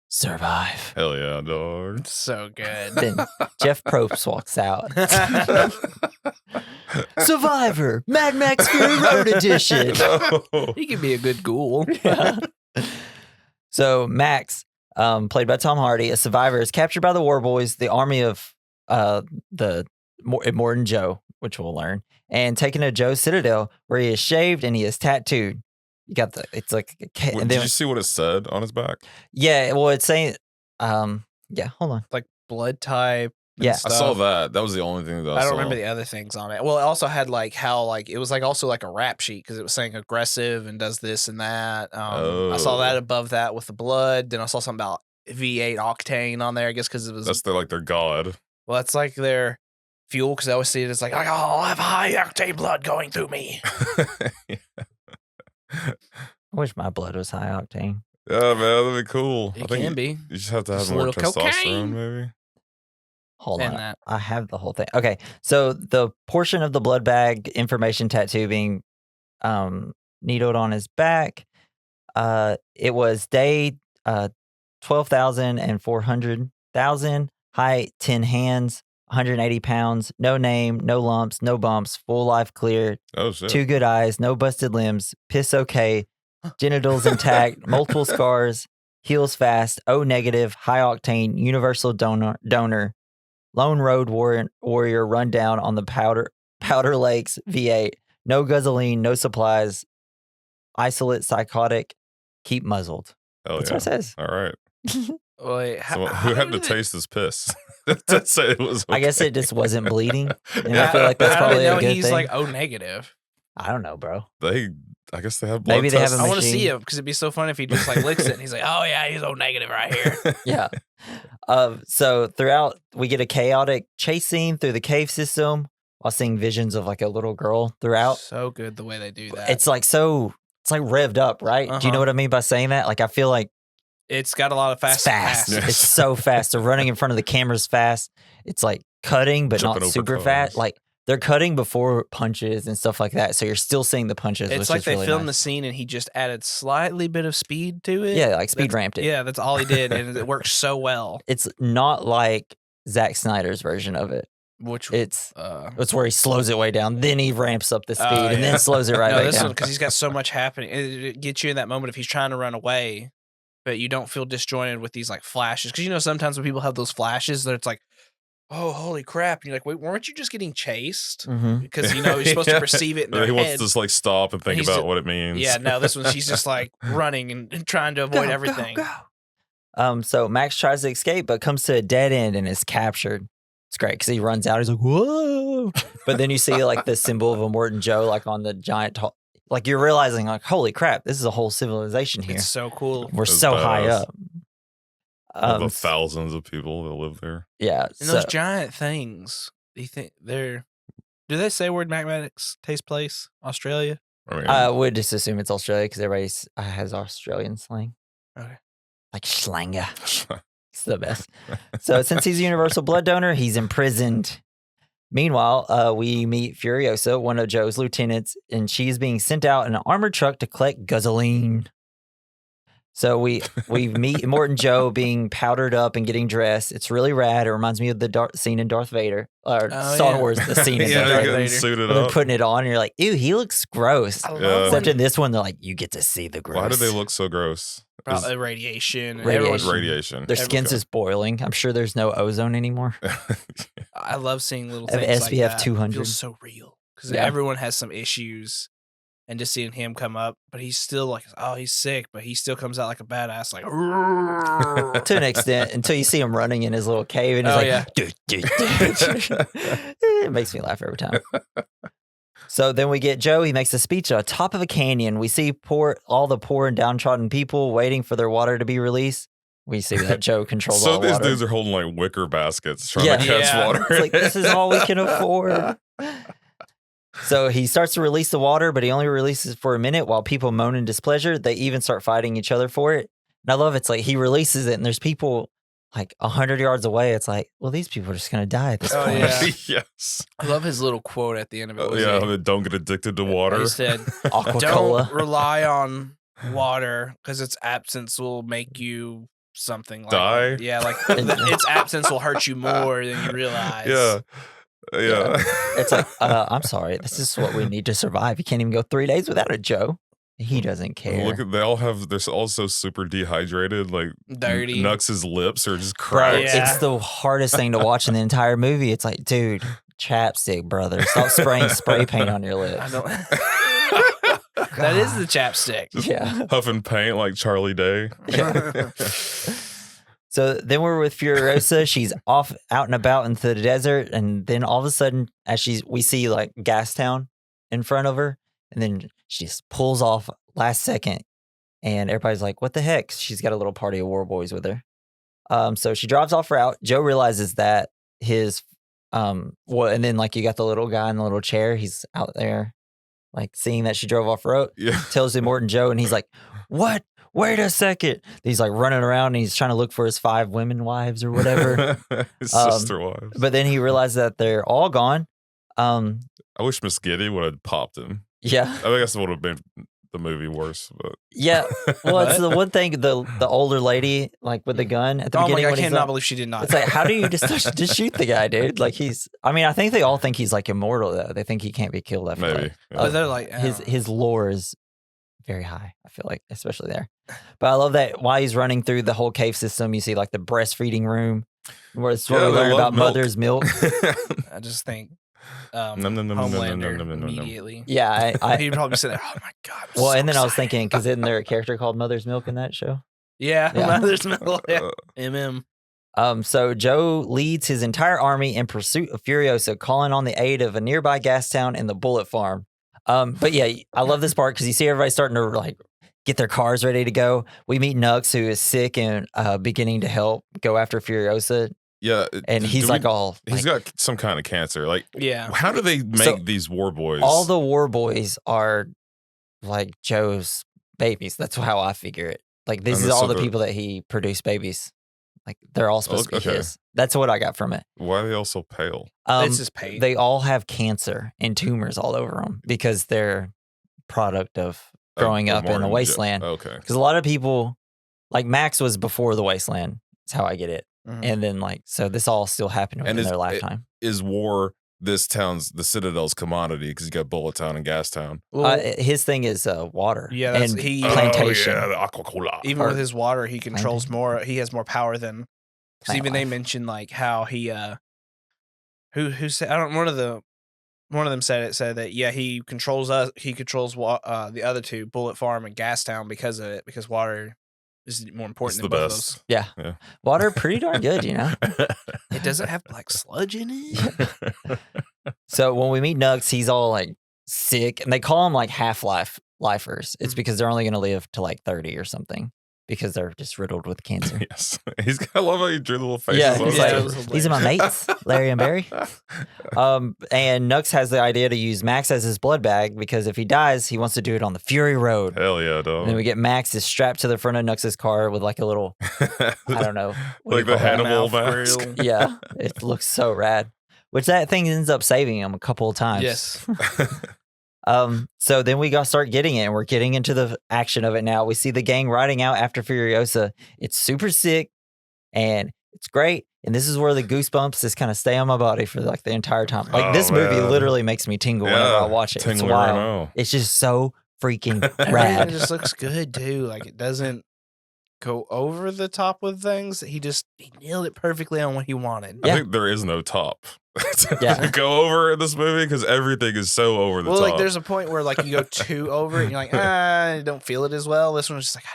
A: survive.
B: Hell yeah, dog.
C: so good.
A: Then Jeff Probst walks out. Survivor, Mad Max Fury Road edition.
B: No.
C: He could be a good ghoul.
A: Yeah. So Max, played by Tom Hardy, a survivor, is captured by the War Boys, the army of Morton Joe, which we'll learn, and taken to Joe's Citadel, where he is shaved and he is tattooed. You got it's like
B: Did
A: and then
B: you see what it said on his back?
A: yeah, well, it's saying yeah, hold on,
C: Like blood type. and
A: Yeah.
B: I
C: stuff.
B: saw that. That was the only thing that I
C: I
B: saw.
C: don't remember the other things on it. Well, it also had like how like it was like also like a rap sheet because it was saying aggressive and does this and that. I saw that
B: Oh.
C: above that with the blood. Then I saw something about V8 octane on there. I guess because it was
B: That's their god.
C: well, that's like their fuel because I always see it as like I'll have high octane blood going through me.
A: I wish my blood was high octane.
B: Yeah, man, that'd be cool.
C: It
B: I think
C: can be.
B: you just have to have
C: Just a
B: more
C: little
B: testosterone,
C: cocaine.
B: maybe.
A: Hold
C: And
A: on.
C: that.
A: I have the whole thing. Okay. So the portion of the blood bag information tattoo being needled on his back, it was day 12,000 and 400,000, height 10 hands, 180 pounds, no name, no lumps, no bumps, full life clear,
B: Oh shit.
A: 2 good eyes, no busted limbs, piss okay, genitals intact, multiple scars, heals fast, O negative, high octane, universal donor, lone road warrior rundown on the Powder Lakes V8, no gasoline, no supplies, isolate, psychotic, keep muzzled.
B: Hell
A: That's
B: yeah.
A: what it says.
B: All right.
C: Wait,
B: So who had to taste his piss? to say it was.
A: I guess
B: okay.
A: it just wasn't bleeding. And I feel like that's
C: How do
A: probably
C: they know
A: a good
C: he's
A: thing.
C: like O negative?
A: I don't know, bro.
B: I guess they have blood
A: Maybe they have
B: tests.
A: a
C: I want to
A: machine.
C: see him because it'd be so fun if he just like licks it and he's like, oh yeah, he's O negative right here.
A: Yeah. So throughout, we get a chaotic chase scene through the cave system while seeing visions of like a little girl throughout.
C: So good the way they do that.
A: It's like revved up, right? Do you
C: Uh-huh.
A: know what I mean by saying that? Like, I feel like
C: It's got a lot of
A: it's
C: fast.
A: fast.
B: Yes.
A: It's so fast. They're running in front of the cameras fast. It's like cutting, but
B: Jumping
A: not
B: over
A: super
B: cars.
A: fast. Like they're cutting before punches and stuff like that. So you're still seeing the punches.
C: It's
A: which
C: like
A: is
C: they
A: really
C: filmed the
A: nice.
C: scene and he just added slightly bit of speed to it.
A: Yeah, like speed
C: That's-
A: ramped it.
C: Yeah, that's all he did, and it works so well.
A: It's not like Zack Snyder's version of it.
C: Which
A: It's where he slows it way down, then he ramps up the speed,
C: Oh,
A: and
C: yeah.
A: then slows it right
C: no,
A: back
C: this
A: down.
C: one because he's got so much happening. It gets you in that moment if he's trying to run away, but you don't feel disjointed with these like flashes. Because you know sometimes when people have those flashes, that it's like, oh holy crap! And you're like, wait, weren't you just getting chased?
A: Mhm.
C: Because you know you're supposed to
B: Yeah.
C: perceive it in their
B: He
C: head.
B: wants to like stop and think
C: He's
B: about
C: just-
B: what it means.
C: Yeah, no, this one she's just like running and trying to avoid everything.
A: So Max tries to escape, but comes to a dead end and is captured. It's great because he runs out. He's like, whoa. But then you see like the symbol of a Morton Joe, like on the giant, like you're realizing like, holy crap, this is a whole civilization here.
C: It's so cool.
A: We're
B: It's
A: so high
B: badass.
A: up.
B: All the thousands of people that live there.
A: Yeah.
C: And
A: So,
C: those giant things, do you think they're? Do they say where Mathematics takes place? Australia.
B: I mean,
A: I would just assume it's Australia because everybody has Australian slang.
C: Okay.
A: Like schlanger. It's the best. So since he's a universal blood donor, he's imprisoned. Meanwhile, we meet Furiosa, one of Joe's lieutenants, and she's being sent out in an armored truck to collect gasoline. So we meet Morton Joe being powdered up and getting dressed. It's really rad. It reminds me of the scene in Darth Vader, or Star Wars, the scene in
B: Yeah,
A: Darth
B: they're
A: Vader.
B: getting suited
A: When they're
B: up.
A: putting it on, and you're like, ew, he looks gross.
C: I love
B: Yeah.
A: Except in this one, they're like, you get to see the gross.
B: Why do they look so gross?
C: Probably radiation. and
A: Radiation.
C: everyone's-
B: Radiation.
A: Their skin's
B: Okay.
A: just boiling. I'm sure there's no ozone anymore.
C: I love seeing little
A: Of
C: things like
A: SPF
C: that.
A: 200.
C: It feels so real because
A: Yeah.
C: everyone has some issues, and just seeing him come up, but he's still like, oh, he's sick, but he still comes out like a badass, like
A: To an extent, until you see him running in his little cave, and he's
C: Oh,
A: like,
C: yeah.
A: "Duh, duh, duh." It makes me laugh every time. So then we get Joe. He makes a speech on top of a canyon. We see all the poor and downtrodden people waiting for their water to be released. We see that Joe controls
B: So
A: all
B: these
A: water.
B: dudes are holding like wicker baskets trying
A: Yeah.
B: to catch
C: Yeah.
B: water.
A: It's like, this is all we can afford. So he starts to release the water, but he only releases for a minute while people moan in displeasure. They even start fighting each other for it. And I love it's like he releases it, and there's people like 100 yards away. It's like, well, these people are just going to die at this
C: Oh,
A: point.
C: yeah.
B: Yes.
C: I love his little quote at the end of it.
B: Yeah, I mean, don't get addicted to water.
C: He said,
A: Aqua
C: "Don't
A: Cola.
C: rely on water because its absence will make you something like
B: Die?
C: Yeah, like its absence will hurt you more than you realize."
B: Yeah. Yeah.
A: It's like, I'm sorry. This is what we need to survive. You can't even go 3 days without it, Joe. He doesn't care.
B: Look at they're also super dehydrated. Like
C: Dirty.
B: Nux's lips are just
A: Bro,
B: cracked.
C: Yeah.
A: it's the hardest thing to watch in the entire movie. It's like, dude, chapstick, brother. Stop spraying spray paint on your
C: I
A: lips.
C: don't. That is the chapstick.
B: Just
A: Yeah.
B: huffing paint like Charlie Day.
A: So then we're with Furiosa. She's off out and about into the desert, and then all of a sudden, we see like Gastown in front of her, and then she just pulls off last second, and everybody's like, "What the heck?" She's got a little party of war boys with her. So she drives off route. Joe realizes that his and then like you got the little guy in the little chair. He's out there, like seeing that she drove off road.
B: Yeah.
A: Tells him Morton Joe, and he's like, "What? Wait a second!" He's like running around, and he's trying to look for his 5 women wives or whatever.
B: His
A: Um,
B: sister wives.
A: But then he realized that they're all gone.
B: I wish Miss Giddy would have popped him.
A: Yeah,
B: I guess it would have made the movie worse. But
A: yeah. Well, it's the one thing the older lady like with the gun at the
C: Oh my
A: beginning.
C: god! I
A: when he's
C: cannot
A: like-
C: believe she did not.
A: It's like, how do you just shoot the guy, dude? Like I mean, I think they all think he's like immortal though. They think he can't be killed. I feel
B: maybe.
A: like.
C: But they're like,
A: His lore is very high. I feel like, especially there. But I love that while he's running through the whole cave system, you see like the breastfeeding room, where it's where
B: Yeah,
A: we
B: they
A: learn
B: love
A: about
B: milk.
A: mother's milk.
C: I just think
B: Nom, nom, nom, nom, nom, nom,
C: Homelander
B: nom, nom, nom.
C: immediately.
A: Yeah, I
C: He'd probably sit there. Oh my god! I'm
A: well,
C: so
A: and then I was
C: excited."
A: thinking, because isn't there a character called Mother's Milk in that show?
C: Yeah,
A: Yeah.
C: Mother's Milk. Yeah.
B: Uh,
C: MM.
A: So Joe leads his entire army in pursuit of Furiosa, calling on the aid of a nearby gas town and the bullet farm. But yeah, I love this part because you see everybody starting to like get their cars ready to go. We meet Nux, who is sick and beginning to help go after Furiosa,
B: yeah.
A: and he's like all
B: He's
A: like,
B: got some kind of cancer. Like,
C: Yeah.
B: how do they make
A: So,
B: these war boys?
A: all the war boys are like Joe's babies. That's how I figure it. Like this
B: And
A: is all
B: so
A: the
B: the-
A: people that he produced babies. Like they're all supposed to be
B: Okay.
A: his. That's what I got from it.
B: Why are they all so pale?
C: It's his pain.
A: They all have cancer and tumors all over them because they're product of growing up in the wasteland.
B: Okay.
A: Because a lot of people, like Max was before the wasteland. That's how I get it.
C: Mhm.
A: And then like, so this all still happened
B: And
A: within
B: is-
A: their lifetime.
B: Is war the Citadel's commodity? Because you got Bullet Town and Gas Town.
C: Well,
A: His thing is water.
C: Yeah, that's-
A: and
C: he-
A: plantation.
B: Oh, yeah, the aqua cola.
C: even
A: or-
C: with his water, he controls more. He has more power than. Because
A: Plant
C: even they
A: life.
C: mentioned like how he who said I don't one of them said that yeah he controls us, he controls the other two, Bullet Farm and Gastown, because of it, because water is more important
B: It's
C: than
B: the
C: both
B: best.
C: of
A: Yeah.
B: Yeah.
A: Water, pretty darn good, you know?
C: those. It doesn't have like sludge in it.
A: So when we meet Nux, he's all like sick, and they call him like lifers. It's
C: Mhm.
A: because they're only going to live to like 30 or something because they're just riddled with cancer.
B: Yes. I love how you drew the little faces.
A: Yeah,
B: on
A: he's
B: it.
A: like,
C: it was
A: these are my
C: hilarious.
A: mates, Larry and Barry. And Nux has the idea to use Max as his blood bag because if he dies, he wants to do it on the Fury Road.
B: Hell yeah,
A: And then
B: dog.
A: we get Max is strapped to the front of Nux's car with like a little, I don't know. what do
B: Like
A: you
B: the
A: call that?
B: Hannibal
C: Mouth
B: mask.
C: grill.
A: Yeah, it looks so rad. which that thing ends up saving him a couple of times.
C: Yes.
A: So then we start getting it, and we're getting into the action of it now. We see the gang riding out after Furiosa. It's super sick, and it's great. And this is where the goosebumps just kind of stay on my body for like the entire time. Like this movie literally makes me tingle whenever I watch it. It's wild. It's just so freaking rad.
C: It just looks good too. Like it doesn't go over the top with things. He nailed it perfectly on what he wanted.
B: I think there is no top to go over in this movie because everything is so over the top.
C: Well, like there's a point where like you go too over it and you're like, I don't feel it as well. This one's just like,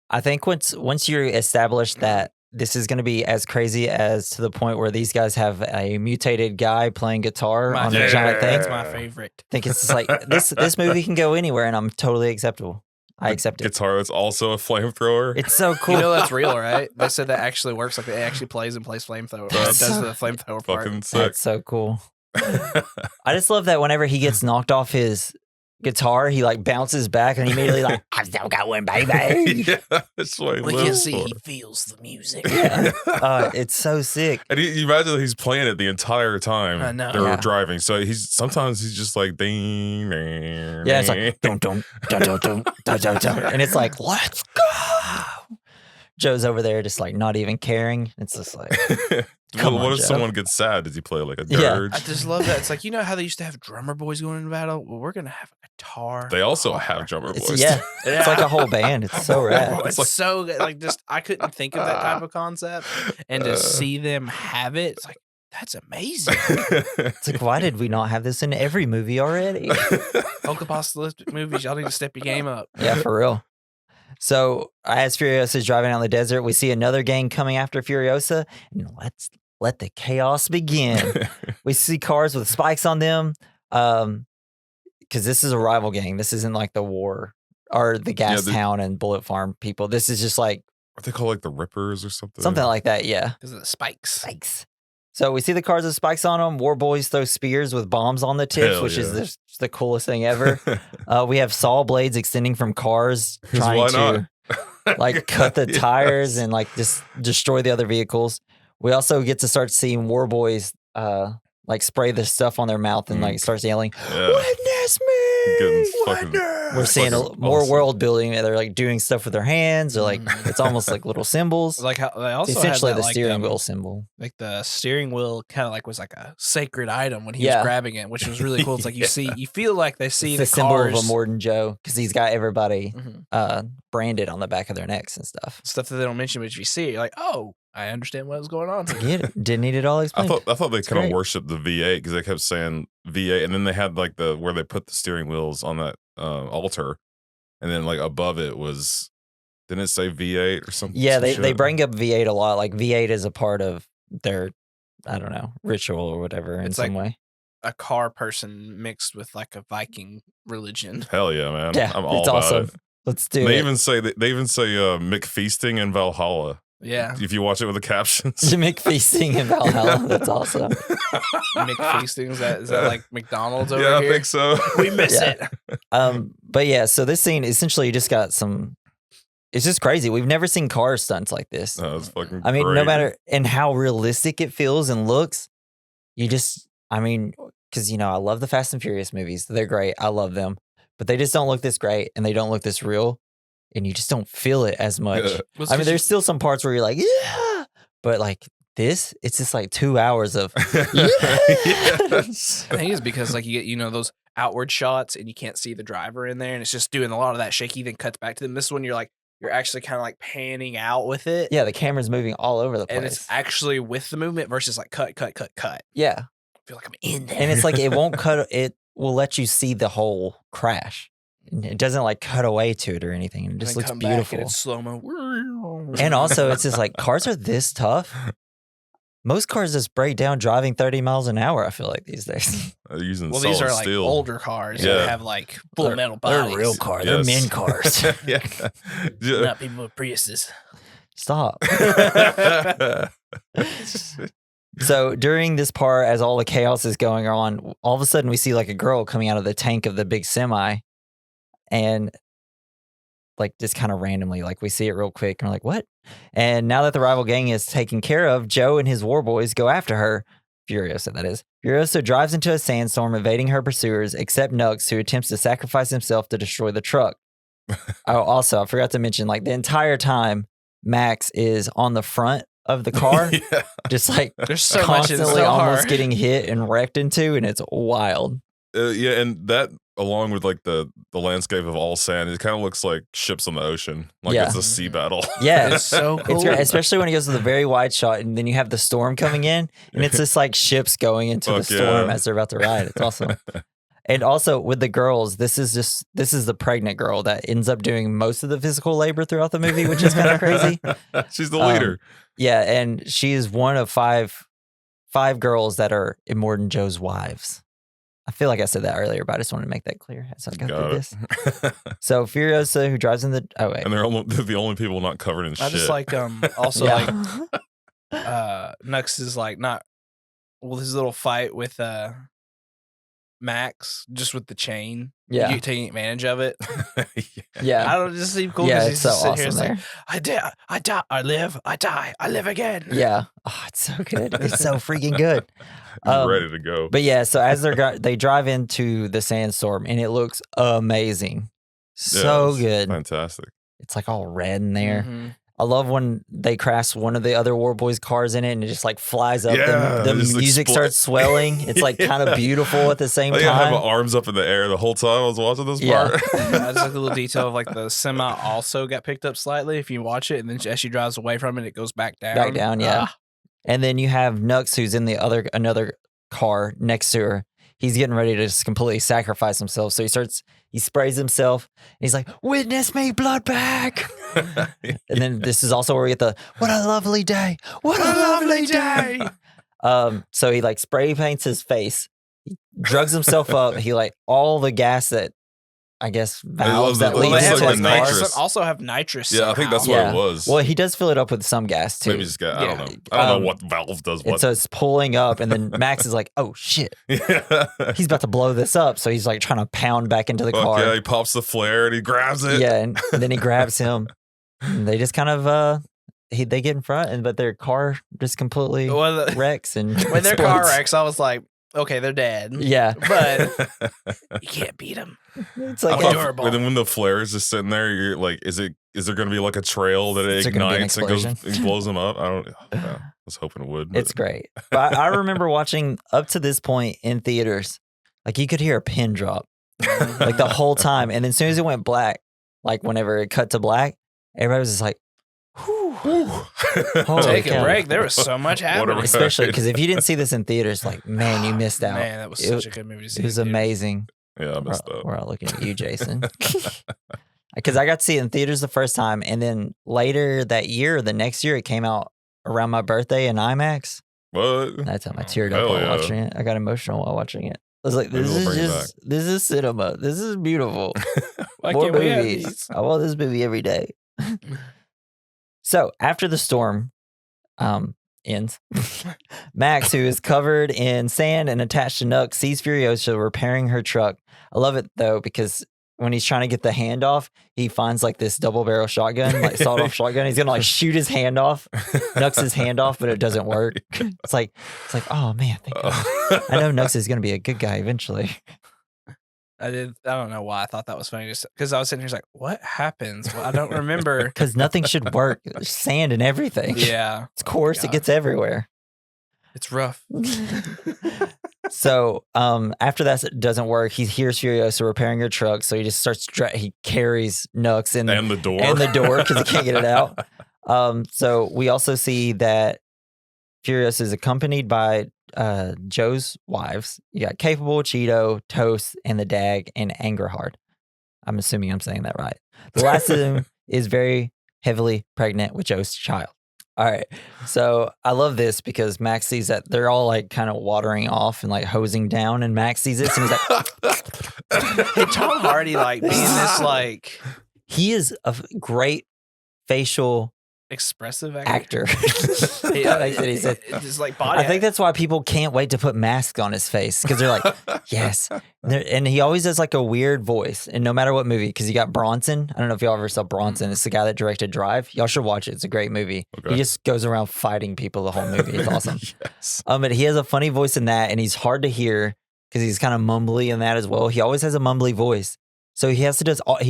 A: I think once you establish that this is going to be as crazy as to the point where these guys have a mutated guy playing guitar on a giant thing.
C: That's my favorite.
A: I think it's just like this movie can go anywhere, and I'm totally acceptable. I accept it.
B: Guitar that's also a flamethrower.
A: It's so cool.
C: You know that's real, right? They said that actually works. Like it actually plays flamethrower. It does the flamethrower part.
B: Fucking sick.
A: That's so cool. I just love that whenever he gets knocked off his guitar, he like bounces back and he immediately like, I still got one, baby.
B: Yeah, that's what
C: we can see he feels the music.
A: Yeah. It's so sick.
B: And you imagine that he's playing it the entire time
C: I know.
B: they're driving. So sometimes he's just like ding, ding.
A: Yeah, it's like dun dun dun dun dun dun dun dun, and it's like let's go. Joe's over there just like not even caring. It's just like,
B: what if someone gets sad? Does he play like a dirge?
C: I just love that. It's like, you know how they used to have drummer boys going into battle? Well, we're going to have a guitar.
B: They also have drummer boys.
A: It's like a whole band. It's so rad.
C: It's so good. Like just, I couldn't think of that type of concept, and to see them have it, it's like, that's amazing.
A: It's like, why did we not have this in every movie already?
C: Post-apocalyptic movies, y'all need to step your game up.
A: Yeah, for real. So as Furiosa is driving out in the desert, we see another gang coming after Furiosa, and let's let the chaos begin. We see cars with spikes on them, because this is a rival gang. This isn't like the war or the gas town and bullet farm people. This is just like,
B: are they called like the Rippers or something?
A: Something like that, yeah.
C: Because of the spikes.
A: Spikes. So we see the cars with spikes on them. War boys throw spears with bombs on the tips, which is the coolest thing ever. We have saw blades extending from cars, trying to like cut the tires and like just destroy the other vehicles. We also get to start seeing war boys like spray the stuff on their mouth and like starts yelling, "Witness me!" We're seeing more world building. They're like doing stuff with their hands, or like it's almost like little symbols.
C: Like how they also
A: essentially
C: had that,
A: the steering wheel symbol.
C: Like the steering wheel kind of like was like a sacred item when he was grabbing it, which was really cool. It's like you feel like they see
A: it's the symbol of a Morden Joe because he's got everybody branded on the back of their necks and stuff.
C: Stuff that they don't mention, but if you see it, you're like, oh, I understand what was going on.
A: Get it. Didn't need it all explained.
B: I thought they kind of worshipped the V8 because they kept saying V8, and then they had like where they put the steering wheels on that altar, and then like above it was, didn't it say V8 or something?
A: Yeah, they bring up V8 a lot. Like V8 is a part of their, I don't know, ritual or whatever in some way.
C: A car person mixed with like a Viking religion.
B: Hell yeah, man!
A: Yeah,
B: I'm all
A: it's
B: about
A: awesome.
B: it.
A: Let's do it.
B: They even say McFeasting in Valhalla.
C: Yeah.
B: If you watch it with the captions.
A: McFeasting in Valhalla. That's awesome.
C: McFeasting, is that like McDonald's over here?
B: Yeah, I think so.
C: We miss it.
A: But yeah, so this scene, essentially you just got it's just crazy. We've never seen car stunts like this.
B: No, it's fucking
A: I mean,
B: great.
A: no matter and how realistic it feels and looks, because I love the Fast and Furious movies. They're great. I love them. But they just don't look this great and they don't look this real. And you just don't feel it as much. Yeah.
C: Well,
A: I mean, there's still some parts where you're like, yeah, but like this, it's just like 2 hours of
B: yes.
C: I think it's because like you get, those outward shots and you can't see the driver in there and it's just doing a lot of that shaky, then cuts back to them. This one, you're actually kind of like panning out with it.
A: Yeah, the camera's moving all over the place.
C: And it's actually with the movement versus like cut.
A: Yeah.
C: I feel like I'm in there.
A: And it's like it won't cut, it will let you see the whole crash. It doesn't like cut away to it or anything. It just looks beautiful.
C: It's slow-mo.
A: And also, it's just like cars are this tough. Most cars just break down driving 30 miles an hour, I feel like, these days.
B: They're using
C: these are like
B: steel.
C: older cars that have like full metal bodies.
A: They're real cars.
B: Yes.
A: They're men cars.
B: Yeah.
C: Not people with Priuses.
A: Stop. So during this part, as all the chaos is going on, all of a sudden we see like a girl coming out of the tank of the big semi. And like just kind of randomly, like we see it real quick and we're like, what? And now that the rival gang is taken care of, Joe and his war boys go after her. Furiosa, that is. Furiosa drives into a sandstorm, evading her pursuers, except Nux, who attempts to sacrifice himself to destroy the truck. Oh, also, I forgot to mention, like, the entire time, Max is on the front of the car, just like
C: There's so much it's
A: constantly
C: so
A: almost
C: hard.
A: getting hit and wrecked into, and it's wild.
B: Yeah, and that along with like the landscape of all sand, it kind of looks like ships on the ocean, like
A: Yeah.
B: it's a sea battle.
A: Yeah,
C: It's so cool.
A: it's great, especially when he goes to the very wide shot, and then you have the storm coming in, and it's just like ships going into the
B: Fuck
A: storm
B: yeah.
A: as they're about to ride. It's awesome. And also with the girls, this is the pregnant girl that ends up doing most of the physical labor throughout the movie, which is kind of crazy.
B: She's the leader.
A: Yeah, and she is one of five girls that are Immortan Joe's wives. I feel like I said that earlier, but I just wanted to make that clear as I go through this. So Furiosa, who drives in the
B: and they're the only people not covered in shit.
C: I just like also
A: Yeah.
C: like Nux is like not his little fight with Max just with the chain.
A: Yeah.
C: You taking advantage of it.
A: Yeah.
C: I don't just seem cool
A: Yeah,
C: because
A: it's
C: he's
A: so
C: just sitting
A: awesome
C: here. It's
A: there.
C: like, I die, I live, I die, I live again.
A: Yeah. Oh, it's so good. It's so freaking good.
B: He's ready to go.
A: But yeah, so as they drive into the sandstorm, and it looks amazing. So
B: it's
A: good.
B: Fantastic.
A: It's like all red in there.
C: Mhm.
A: I love when they crash one of the other War Boys cars in it, and it just like flies up.
B: Yeah,
A: the
B: it just
A: music starts swelling. It's like kind of beautiful at the same
B: I have my
A: time.
B: arms up in the air the whole time I was watching this
A: Yeah.
B: part.
C: I just like the little detail of like the semi also got picked up slightly if you watch it, and then as she drives away from it, it goes back down.
A: Back down, yeah.
C: Ah.
A: And then you have Nux, who's in the another car next to her. He's getting ready to just completely sacrifice himself. So he sprays himself. And he's like, "Witness me, blood bag." And then this is also where we get the "What a lovely day! What a lovely day!" So he like spray paints his face. He drugs himself up. He like all the gas that I guess valves that
B: Well,
A: lead
B: they have,
A: into
B: like,
A: his
B: nitrous.
A: car.
C: They also have nitrous.
B: Yeah, I think that's
C: somehow.
B: what it was.
A: Well, he does fill it up with some gas too.
B: Maybe just got, I don't
C: Yeah.
B: know. I don't know
A: Um,
B: what valve does
A: And
B: what.
A: so it's pulling up, and then Max is like, "Oh shit,
B: Yeah.
A: he's about to blow this up." So he's like trying to pound back into the
B: Fuck
A: car.
B: yeah, he pops the flare and he grabs it.
A: Yeah, and then he grabs him. And they just kind of they get in front, but their car just completely
C: Well,
A: wrecks and
C: when their car
A: explodes.
C: wrecks, I was like, okay, they're dead.
A: Yeah,
C: But you can't beat them.
A: it's
B: I
A: like
B: thought,
C: adorable.
B: and then when the flare is just sitting there, you're like, is there going to be like a trail that it
A: Is there gonna be an
B: ignites and goes
A: explosion?
B: and blows them up? I don't. Yeah, I was hoping it would. But.
A: it's great. But I remember watching up to this point in theaters, like you could hear a pin drop like the whole time, and then as soon as it went black, like whenever it cut to black, everybody was just like, "Whew." Holy
C: Take a
A: cow.
C: break. There was so much happening.
B: Whatever.
A: Especially because if you didn't see this in theaters, like, man, you missed out.
C: Man, that was
A: It-
C: such a good movie to see.
A: It was
C: in theaters.
A: amazing.
B: Yeah, I messed up.
A: We're all looking at you, Jason. Because I got to see it in theaters the first time, and then later that year, the next year, it came out around my birthday in IMAX.
B: What?
A: That time I teared up
B: Hell
A: while
B: yeah.
A: watching it. I got emotional while watching it. I was like,
B: Maybe
A: "This
B: we'll
A: is
B: bring it
A: just this is cinema. This is beautiful.
C: Why
A: More
C: can't we have
A: movies.
C: these?
A: I want this movie every day." So after the storm ends, Max, who is covered in sand and attached to Nux, sees Furiosa repairing her truck. I love it though because when he's trying to get the hand off, he finds like this double barrel shotgun, like sawed off shotgun. He's gonna like shoot his hand off, Nux's hand off, but it doesn't work. It's like, oh man, thank God. I know Nux is gonna be a good guy eventually.
C: I don't know why I thought that was funny. Just because I was sitting here, like, what happens? Well, I don't remember.
A: Because nothing should work. There's sand and everything.
C: Yeah,
A: It's coarse, it
C: God.
A: gets everywhere.
C: it's rough.
A: So after that doesn't work, he hears Furiosa repairing her truck, so he just starts. He carries Nux in
B: And the door.
A: and the door because he can't get it out. So we also see that Furiosa is accompanied by Joe's wives. You got Capable, Cheeto, Toast, and the Dag, and Angerhard. I'm assuming I'm saying that right. The last of them is very heavily pregnant with Joe's child. All right. So I love this because Max sees that they're all like kind of watering off and like hosing down, and Max sees this and he's like,
C: Hey, Tom Hardy, like being this, like
A: he is a great facial
C: expressive
A: actor.
C: Yeah,
A: He said,
C: it's like body.
A: I think that's why people can't wait to put masks on his face because they're like, yes. And he always has like a weird voice. And no matter what movie, because you got Bronson. I don't know if y'all ever saw Bronson. It's the guy that directed Drive. Y'all should watch it. It's a great movie.
B: Okay.
A: He just goes around fighting people the whole movie. It's awesome.
B: Yes.
A: But he has a funny voice in that, and he's hard to hear because he's kind of mumbly in that as well. He always has a mumbly voice. So he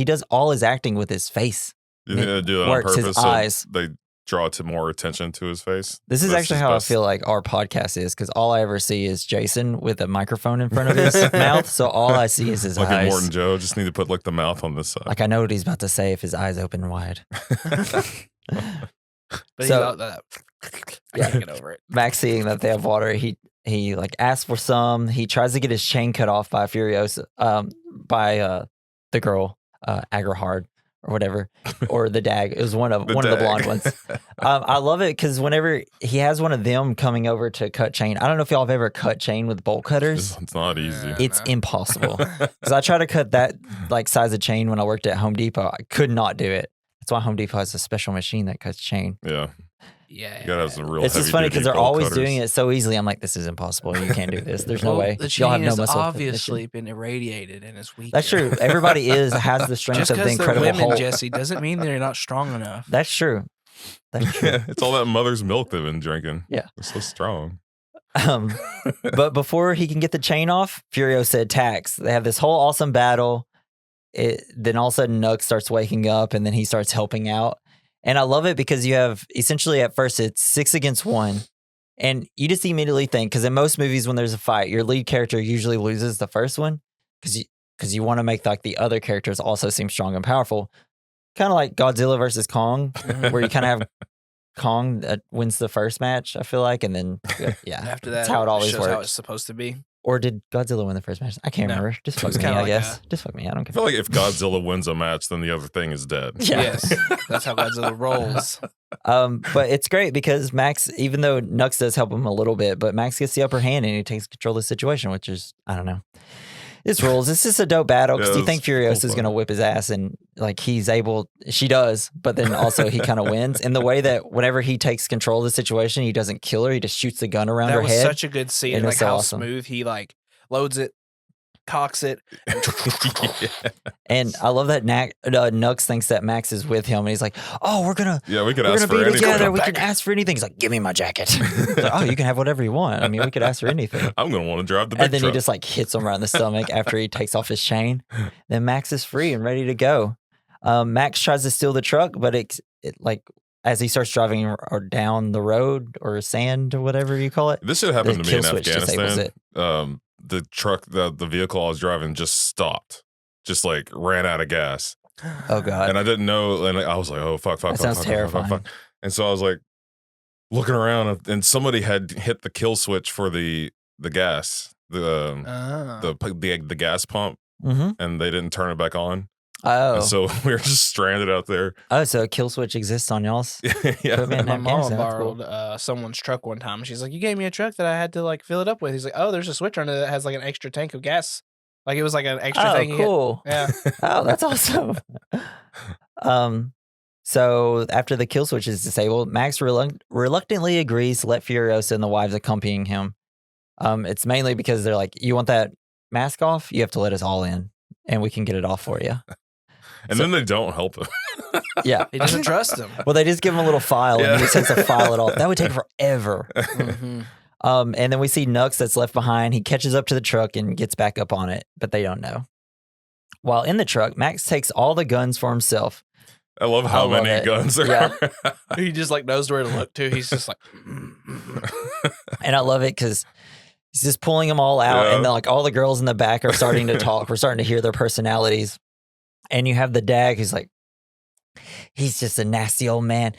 A: does all his acting with his face.
B: You think they do it on
A: Works, his
B: purpose? So
A: eyes.
B: they draw to more attention to his face.
A: This is
B: That's
A: actually
B: his
A: how
B: best.
A: I feel like our podcast is because all I ever see is Jason with a microphone in front of his mouth. So all I see is his
B: Like in
A: eyes.
B: Morton Joe, just need to put like the mouth on this side.
A: Like I know what he's about to say if his eyes open wide.
C: But
A: So-
C: I can't get over it.
A: Max seeing that they have water, he like asks for some. He tries to get his chain cut off by Furiosa, by the girl, Agrahard or whatever, or the Dag. It was one of the blonde ones. I love it because whenever he has one of them coming over to cut chain, I don't know if y'all have ever cut chain with bolt cutters.
B: It's not easy.
A: It's impossible because I tried to cut that like size of chain when I worked at Home Depot. I could not do it. That's why Home Depot has a special machine that cuts chain.
B: Yeah.
C: Yeah.
B: You gotta have some real
A: It's just funny because
B: heavy-duty
A: they're
B: bolt
A: always
B: cutters.
A: doing it so easily. I'm like, this is impossible. You can't do this. There's no way.
C: The
A: Y'all have
C: chain
A: no
C: has
A: muscle.
C: obviously been irradiated and is weak.
A: That's true. Everybody has the strength
C: Just
A: of the
C: because they're
A: Incredible
C: women,
A: Hulk.
C: Jesse, doesn't mean they're not strong enough.
A: That's true. That's true.
B: Yeah, it's all that mother's milk they've been drinking.
A: Yeah.
B: They're so strong.
A: But before he can get the chain off, Furiosa attacks. They have this whole awesome battle. Then all of a sudden, Nux starts waking up, and then he starts helping out. And I love it because you have essentially at first it's 6 against 1. And you just immediately think, because in most movies when there's a fight, your lead character usually loses the first one because you want to make like the other characters also seem strong and powerful. Kind of like Godzilla versus Kong, where you kind of have Kong that wins the first match, I feel like. And then, yeah,
C: After that,
A: that's how it always
C: shows how
A: works.
C: it's supposed to be.
A: Or did Godzilla win the first match? I can't
C: No.
A: remember. Just fuck
C: It's
A: me,
C: kinda
A: I
C: like
A: guess. Just fuck me. I don't
B: I
A: care.
B: feel like if Godzilla wins a match, then the other thing is dead.
A: Yeah.
C: Yes, that's how Godzilla rolls.
A: But it's great because Max, even though Nux does help him a little bit, but Max gets the upper hand and he takes control of the situation, which is, I don't know. This rules. This is a dope battle because
B: Yeah,
A: you think
B: it's cool
A: Furiosa is
B: fun.
A: going to whip his ass and like she does, but then also he kind of wins in the way that whenever he takes control of the situation, he doesn't kill her. He just shoots the gun around
C: That
A: her
C: was
A: head.
C: such a good scene.
A: and
C: Like
A: it's so
C: how
A: awesome.
C: smooth he like loads it, cocks it.
A: And I love that Nux thinks that Max is with him and he's like, oh, we're going to
B: Yeah, we could
A: We're
B: ask
A: gonna
B: for
A: be
B: anything.
A: together. We can ask for anything. He's like, "Give me my jacket." He's like, oh, you can have whatever you want. I mean, we could ask for anything.
B: I'm gonna want to drive the big
A: And then
B: truck.
A: he just like hits him right in the stomach after he takes off his chain. Then Max is free and ready to go. Max tries to steal the truck, but it like as he starts driving or down the road or sand or whatever you call it.
B: This should happen
A: the
B: to me in
A: kill switch disables
B: Afghanistan. The truck, the vehicle I was driving just stopped, just like ran out of gas.
A: Oh god!
B: And I didn't know, and I was like, "Oh fuck,
A: That sounds terrifying.
B: And so I was like looking around, and somebody had hit the kill switch for the gas, the gas pump,
A: Mm-hmm.
B: and they didn't turn it back on.
A: Oh,
B: And so we were just stranded out there.
A: so a kill switch exists on y'all's.
B: Yeah,
A: Equipment in
C: My mom
A: Afghanistan. That's cool.
C: borrowed someone's truck one time. She's like, "You gave me a truck that I had to like fill it up with." He's like, "Oh, there's a switch on it that has like an extra tank of gas. Like it was like an extra
A: Oh,
C: thing." you hit."
A: cool.
C: Yeah.
A: Oh, that's awesome. So after the kill switch is disabled, Max reluctantly agrees to let Furiosa and the wives accompanying him. It's mainly because they're like, you want that mask off? You have to let us all in, and we can get it off for you.
B: And then they don't help him.
A: Yeah.
C: He doesn't trust him.
A: Well, they just give him a little file, and he just has to file it off. That would take forever.
C: Mhm.
A: And then we see Nux that's left behind. He catches up to the truck and gets back up on it, but they don't know. While in the truck, Max takes all the guns for himself.
B: I love how
A: I love
B: many
A: it.
B: guns there
A: Yeah.
B: are.
C: He just like knows where to look to. He's just like,
A: And I love it because he's just pulling them all out,
B: Yeah.
A: and then like all the girls in the back are starting to talk. We're starting to hear their personalities. And you have the Dag who's like, he's just a nasty old man.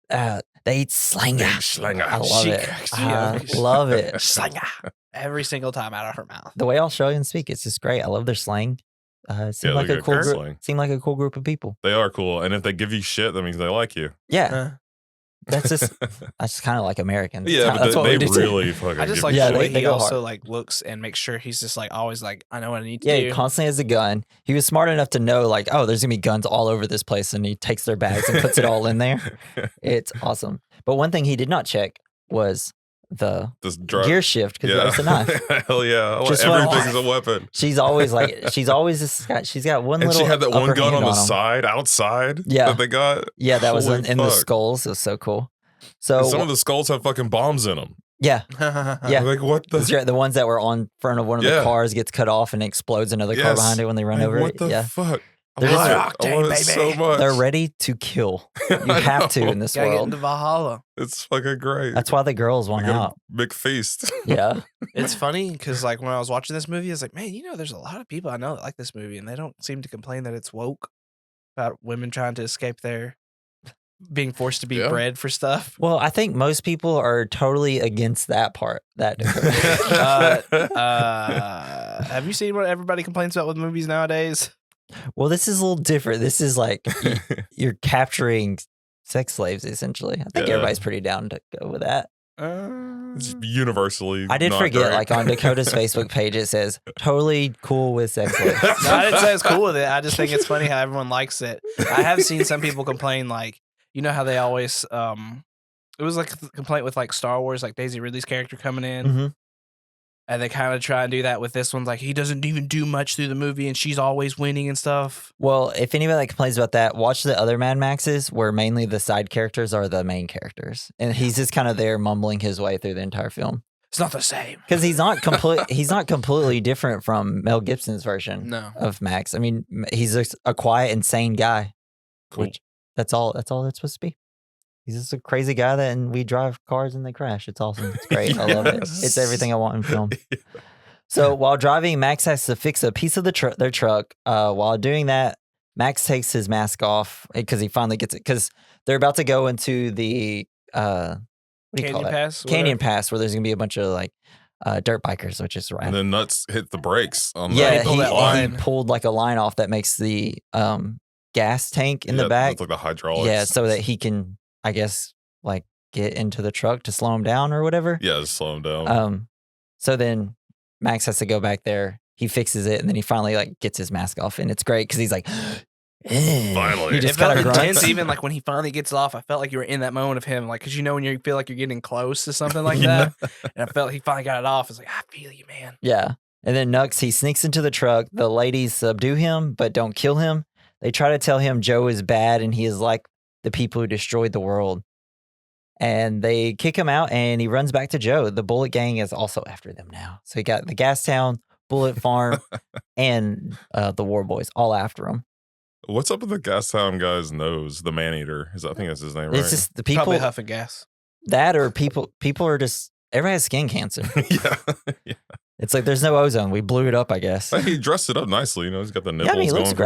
A: They eat slanger.
B: Slanger.
A: I love
C: She
A: it.
C: cracks me
A: I
C: up.
A: love it.
C: Slanger. Every single time out of her mouth.
A: The way Australians speak, it's just great. I love their slang. Seem
B: Yeah,
A: like
B: they
A: a
B: got
A: cool
B: great
A: group.
B: slang.
A: Seem like a cool group of people.
B: They are cool. And if they give you shit, that means they like you.
A: Yeah. That's just kind of like Americans.
B: Yeah,
A: that's
B: but
A: what we
B: they
A: do too.
B: really fucking.
C: I just
B: give
C: like
B: a
A: Yeah,
C: the
B: shit.
C: way
A: they
C: he
A: go
C: also
A: hard.
C: like looks and makes sure he's just like always like, I know what I need to
A: Yeah,
C: do.
A: he constantly has a gun. He was smart enough to know like, oh, there's gonna be guns all over this place, and he takes their bags and puts it all in there. It's awesome. But one thing he did not check was the
B: This
A: gear shift because it's a knife.
B: Hell yeah!
A: Just one
B: Everything's
A: off.
B: a weapon.
A: She's always she's got one
B: And
A: little.
B: she had that one
A: upper
B: gun
A: hand
B: on the
A: him.
B: side, outside.
A: Yeah.
B: that they got.
A: Yeah, that was
B: Holy
A: in the
B: fuck.
A: skulls. It was so cool. So
B: And some of the skulls have fucking bombs in them.
A: yeah, Yeah.
B: Like what the?
A: that's right. The ones that were on front of one of the
B: Yeah.
A: cars gets cut off and explodes another car
B: Yes.
A: behind it when they run
B: Like,
A: over
B: what
A: it.
B: the
A: Yeah,
B: fuck?
A: They're just-
B: I want it so
C: baby.
B: much.
A: they're ready to kill. You
B: I
A: have to
B: know.
A: in this
C: Gotta get
A: world.
C: into Valhalla.
B: It's fucking great.
A: That's why the girls want
B: Like a
A: out.
B: big feast.
A: Yeah,
C: It's funny because like when I was watching this movie, I was like, man, there's a lot of people I know that like this movie, and they don't seem to complain that it's woke about women trying to escape their being forced to be
B: Yeah.
C: bred for stuff.
A: well, I think most people are totally against that part. That
C: Have you seen what everybody complains about with movies nowadays?
A: well, this is a little different. This is like you're capturing sex slaves essentially. I think
B: Yeah.
A: everybody's pretty down to go with that.
B: It's universally.
A: I did
B: not
A: forget,
B: great.
A: like on Dakota's Facebook page, it says totally cool with sex slaves.
C: No, I didn't say it's cool with it. I just think it's funny how everyone likes it. I have seen some people complain, like, you know how they always, it was like a complaint with like Star Wars, like Daisy Ridley's character coming in.
A: Mhm.
C: And they kind of try and do that with this one. Like, he doesn't even do much through the movie and she's always winning and stuff.
A: Well, if anybody that complains about that, watch the other Mad Maxes where mainly the side characters are the main characters. And he's just kind of there mumbling his way through the entire film.
C: It's not the same.
A: Because he's not completely different from Mel Gibson's version
C: No.
A: of Max. I mean, he's a quiet, insane guy.
B: Cool.
A: Which that's all it's supposed to be. He's just a crazy guy and we drive cars and they crash. It's awesome. It's great. I love it.
B: Yes.
A: It's everything I want in film. So while driving, Max has to fix a piece of their truck. While doing that, Max takes his mask off because he finally gets it. Because they're about to go into the what do you call
C: Canyon
A: it?
C: Pass?
A: Canyon Pass, where there's gonna be a bunch of like dirt bikers, which is
B: And
A: rad.
B: then Nuts hit the brakes on
A: Yeah,
B: that.
C: pulled
A: he
C: that line.
A: pulled like a line off that makes the gas tank in the
B: Yeah,
A: back.
B: it's like the hydraulics.
A: Yeah, so that he can, I guess, like get into the truck to slow him down or whatever.
B: Yeah, just slow him down.
A: So then Max has to go back there. He fixes it, and then he finally like gets his mask off, and it's great because he's like,
B: Finally.
A: he
C: It
A: just
C: felt
A: kind of
C: intense,
A: grunts.
C: even like when he finally gets it off. I felt like you were in that moment of him, like, because when you feel like you're getting close to something like that. And I felt he finally got it off. It's like, I feel you, man.
A: Yeah, and then Nux he sneaks into the truck. The ladies subdue him, but don't kill him. They try to tell him Joe is bad, and he is like the people who destroyed the world. And they kick him out, and he runs back to Joe. The Bullet Gang is also after them now. So he got the Gas Town, Bullet Farm, and the War Boys all after him.
B: What's up with the Gastown guy's nose? The man-eater. I think that's his name, right?
A: It's just the people
C: Probably huffing gas.
A: that or people are just everybody has skin cancer.
B: yeah.
A: It's like there's no ozone. We blew it up, I guess.
B: Like, he dressed it up nicely. You know, he's got the nipples
A: I mean, he
B: going
A: looks
B: from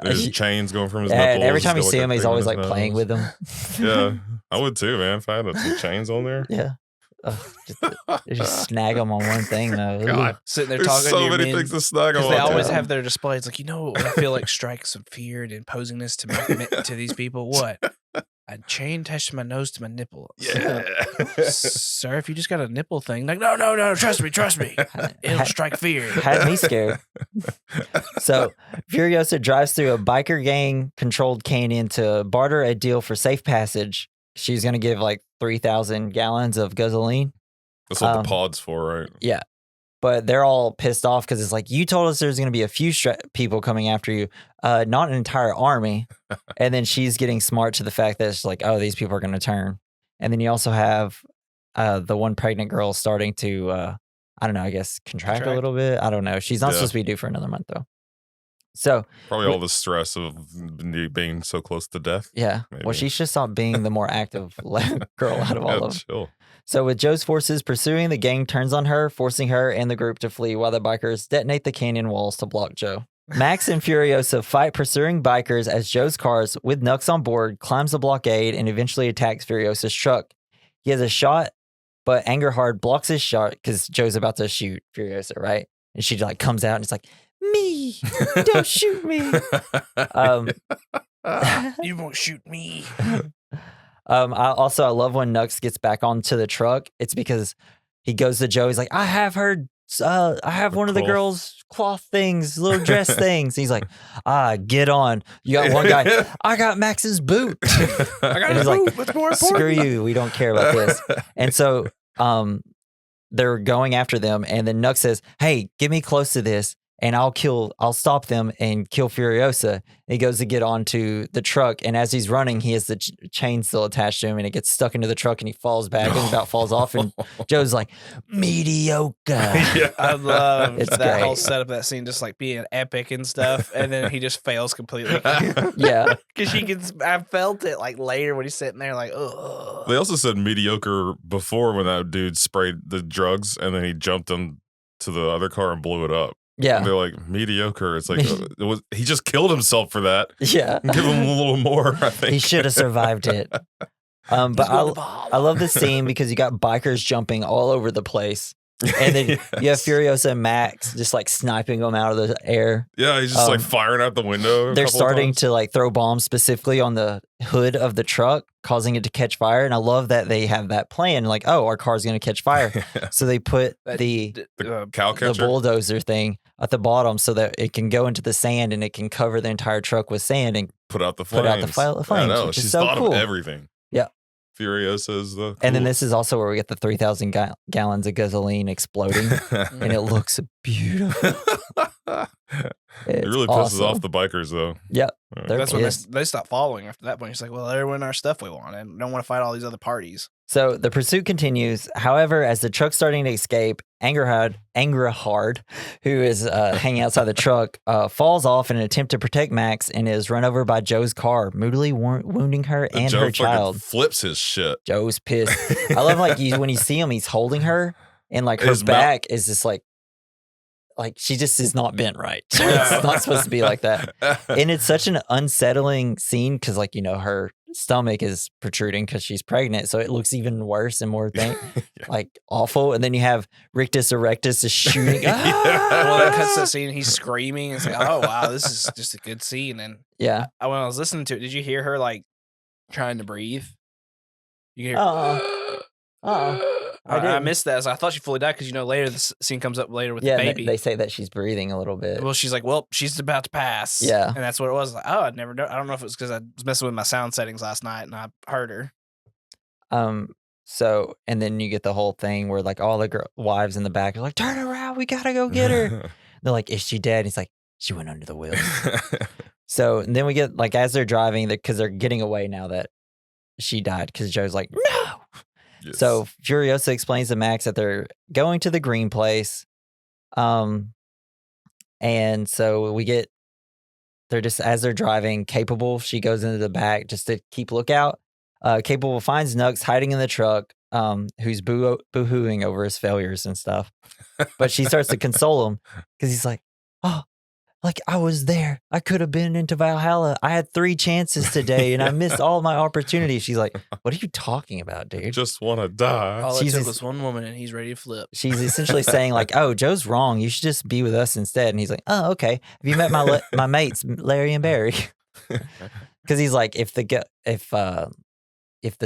A: great.
B: his chains going from his
A: Yeah,
B: nipples.
A: and every time you
B: He's got,
A: see
B: like,
A: him,
B: a
A: he's
B: thing
A: always
B: on
A: like
B: his
A: playing
B: nose.
A: with them.
B: Yeah, I would too, man. If I had some chains on there.
A: Yeah. Just snag them on one thing though. Ooh.
B: God,
C: Sitting there
B: there's
C: talking
B: so
C: to your
B: many
C: men.
B: things to snag on.
C: Because they always
A: time.
C: have their displays. Like, what I feel like strikes some fear and imposingness to these people. What? A chain attached to my nose to my nipple.
B: Yeah.
C: Sir, if you just got a nipple thing, like, no, trust me. It'll strike fear.
A: Had me scared. So Furiosa drives through a biker gang controlled canyon to barter a deal for safe passage. She's gonna give like 3,000 gallons of gasoline.
B: That's what the pod's for, right?
A: Yeah. But they're all pissed off because it's like, you told us there's going to be a few people coming after you, not an entire army. And then she's getting smart to the fact that it's like, oh, these people are going to turn. And then you also have the one pregnant girl starting to, I don't know, I guess contract a little bit. I don't know. She's not supposed to be due for another month, though. So
B: Probably all the stress of being so close to death.
A: yeah.
B: Maybe.
A: Well, she should stop being the more active girl out of all
B: Yeah,
A: of them.
B: chill.
A: So with Joe's forces pursuing, the gang turns on her, forcing her and the group to flee while the bikers detonate the canyon walls to block Joe. Max and Furiosa fight pursuing bikers as Joe's cars, with Nux on board, climbs the blockade and eventually attacks Furiosa's truck. He has a shot, but Angerhard blocks his shot because Joe's about to shoot Furiosa, right? And she like comes out and it's like, me, don't shoot me.
C: You won't shoot me.
A: I love when Nux gets back onto the truck. It's because he goes to Joe. He's like, I have one of the girls' cloth things, little dress things. He's like, get on. You got one guy. I got Max's boot.
C: I got his boot. What's more important?
A: Screw you. We don't care about this. And so they're going after them. And then Nux says, hey, get me close to this. And I'll stop them and kill Furiosa. He goes to get onto the truck, and as he's running, he has the chain still attached to him, and it gets stuck into the truck, and he falls back and about falls off. And Joe's like, mediocre.
C: Yeah. I love
A: It's
C: that
A: great.
C: whole setup, that scene, just like being epic and stuff, and then he just fails completely.
A: Yeah.
C: Because I felt it like later when he's sitting there, like, oh.
B: They also said mediocre before when that dude sprayed the drugs and then he jumped into the other car and blew it up.
A: Yeah.
B: And they're like, mediocre. It's like, he just killed himself for that.
A: Yeah.
B: Give him a little more, I think.
A: He should have survived it. But I love this scene because you got bikers jumping all over the place. And then you have Furiosa and Max just like sniping them out of the air.
B: Yeah, he's just like firing out the window.
A: They're starting to like throw bombs specifically on the hood of the truck, causing it to catch fire. And I love that they have that plan. Like, oh, our car's going to catch fire. So they put the
B: cow catcher.
A: The bulldozer thing at the bottom so that it can go into the sand and it can cover the entire truck with sand and
B: put out the flames.
A: I know.
B: She's
A: so
B: thought
A: cool.
B: of everything.
A: Yeah.
B: Furiosa is the coolest.
A: And then this is also where we get the 3,000 gallons of gasoline exploding, and it looks beautiful.
B: It really pisses off the bikers, though.
A: Yeah,
C: that's when they stop following after that point. It's like, well, they're winning our stuff we want, and don't want to fight all these other parties.
A: So the pursuit continues. However, as the truck's starting to escape, Angerhard, who is hanging outside the truck, falls off in an attempt to protect Max and is run over by Joe's car, moodily wounding her and
B: Joe
A: her child.
B: Flips his shit.
A: Joe's pissed. I love when you see him, he's holding her, and like her back is just like she just is not bent right. It's not supposed to be like that. And it's such an unsettling scene because her stomach is protruding because she's pregnant. So it looks even worse and more like awful. And then you have Rictus Erectus just shooting.
C: Well, that cuts the scene. He's screaming. It's like, oh, wow, this is just a good scene. And
A: yeah,
C: when I was listening to it, did you hear her like trying to breathe? You hear I missed that. So I thought she fully died because later the scene comes up later with the baby.
A: They say that she's breathing a little bit.
C: Well, she's like, well, she's about to pass.
A: Yeah,
C: and that's what it was. Like, oh, I never know. I don't know if it was because I was messing with my sound settings last night and I heard her.
A: So and then you get the whole thing where like all the wives in the back are like, turn around, we gotta go get her. They're like, is she dead? He's like, she went under the wheels. So and then we get like as they're driving, because they're getting away now that she died. Because Joe's like, no.
B: Yes.
A: So Furiosa explains to Max that they're going to the green place. And so they're just, as they're driving, Capable, she goes into the back just to keep lookout. Capable finds Nux hiding in the truck, who's boo-hooing over his failures and stuff. But she starts to console him because he's like, oh, like I was there. I could have been into Valhalla. I had 3 chances today and I missed all my opportunities. She's like, what are you talking about, dude?
B: Just want to die.
C: All it took was one woman and he's ready to flip.
A: She's essentially saying like, oh, Joe's wrong. You should just be with us instead. And he's like, oh, okay. Have you met my mates, Larry and Barry? Because he's like, if the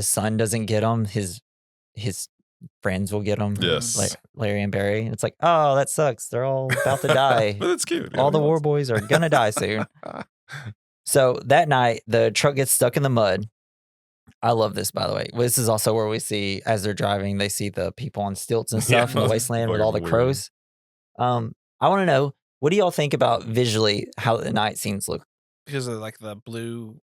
A: son doesn't get him, his friends will get them.
B: Yes.
A: Like Larry and Barry. It's like, oh, that sucks. They're all about to die.
B: But that's cute.
A: All the war boys are going to die soon. So that night, the truck gets stuck in the mud. I love this, by the way. This is also where we see, as they're driving, they see the people on stilts and stuff in the wasteland with all the crows. I want to know, what do y'all think about visually how the night scenes look?
C: Because of like the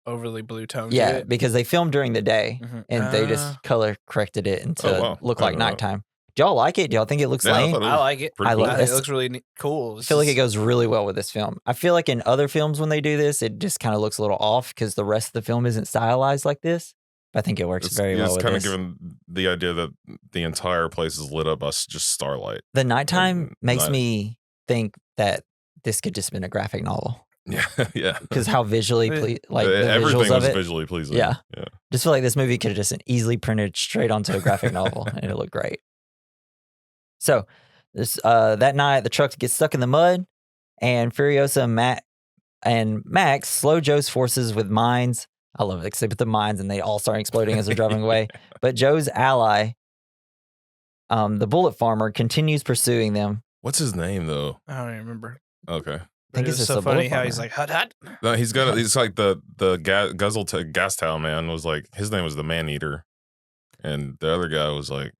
C: overly blue tone. to
A: Yeah,
C: it.
A: because they filmed during the day and they just color corrected it to look like nighttime. Do y'all like it? Do y'all think it looks lame?
C: I like it.
A: I love it.
C: It looks really cool.
A: I feel like it goes really well with this film. I feel like in other films when they do this, it just kind of looks a little off because the rest of the film isn't stylized like this. But I think it works very well with this.
B: It's kind of given the idea that the entire place is lit up by just starlight.
A: The nighttime makes me think that this could just been a graphic novel.
B: Yeah, yeah.
A: Because how visually, the
B: everything
A: visuals of
B: was
A: it,
B: visually pleasing.
A: Yeah. Just feel like this movie could have just easily printed straight onto a graphic novel, and it looked great. So, this that night, the truck gets stuck in the mud, and Furiosa and Max slow Joe's forces with mines, I love it because they put the mines and they all start exploding as they're driving away. But Joe's ally, the bullet farmer, continues pursuing them.
B: What's his name though?
C: I don't even remember.
B: Okay.
A: I
C: But
A: think
C: it
A: it's
C: was
A: just
C: so
A: a bullet
C: funny how
A: farmer.
C: he's like, hut hut.
B: No, he's like the gas town man was like, his name was the man eater, and the other guy was like,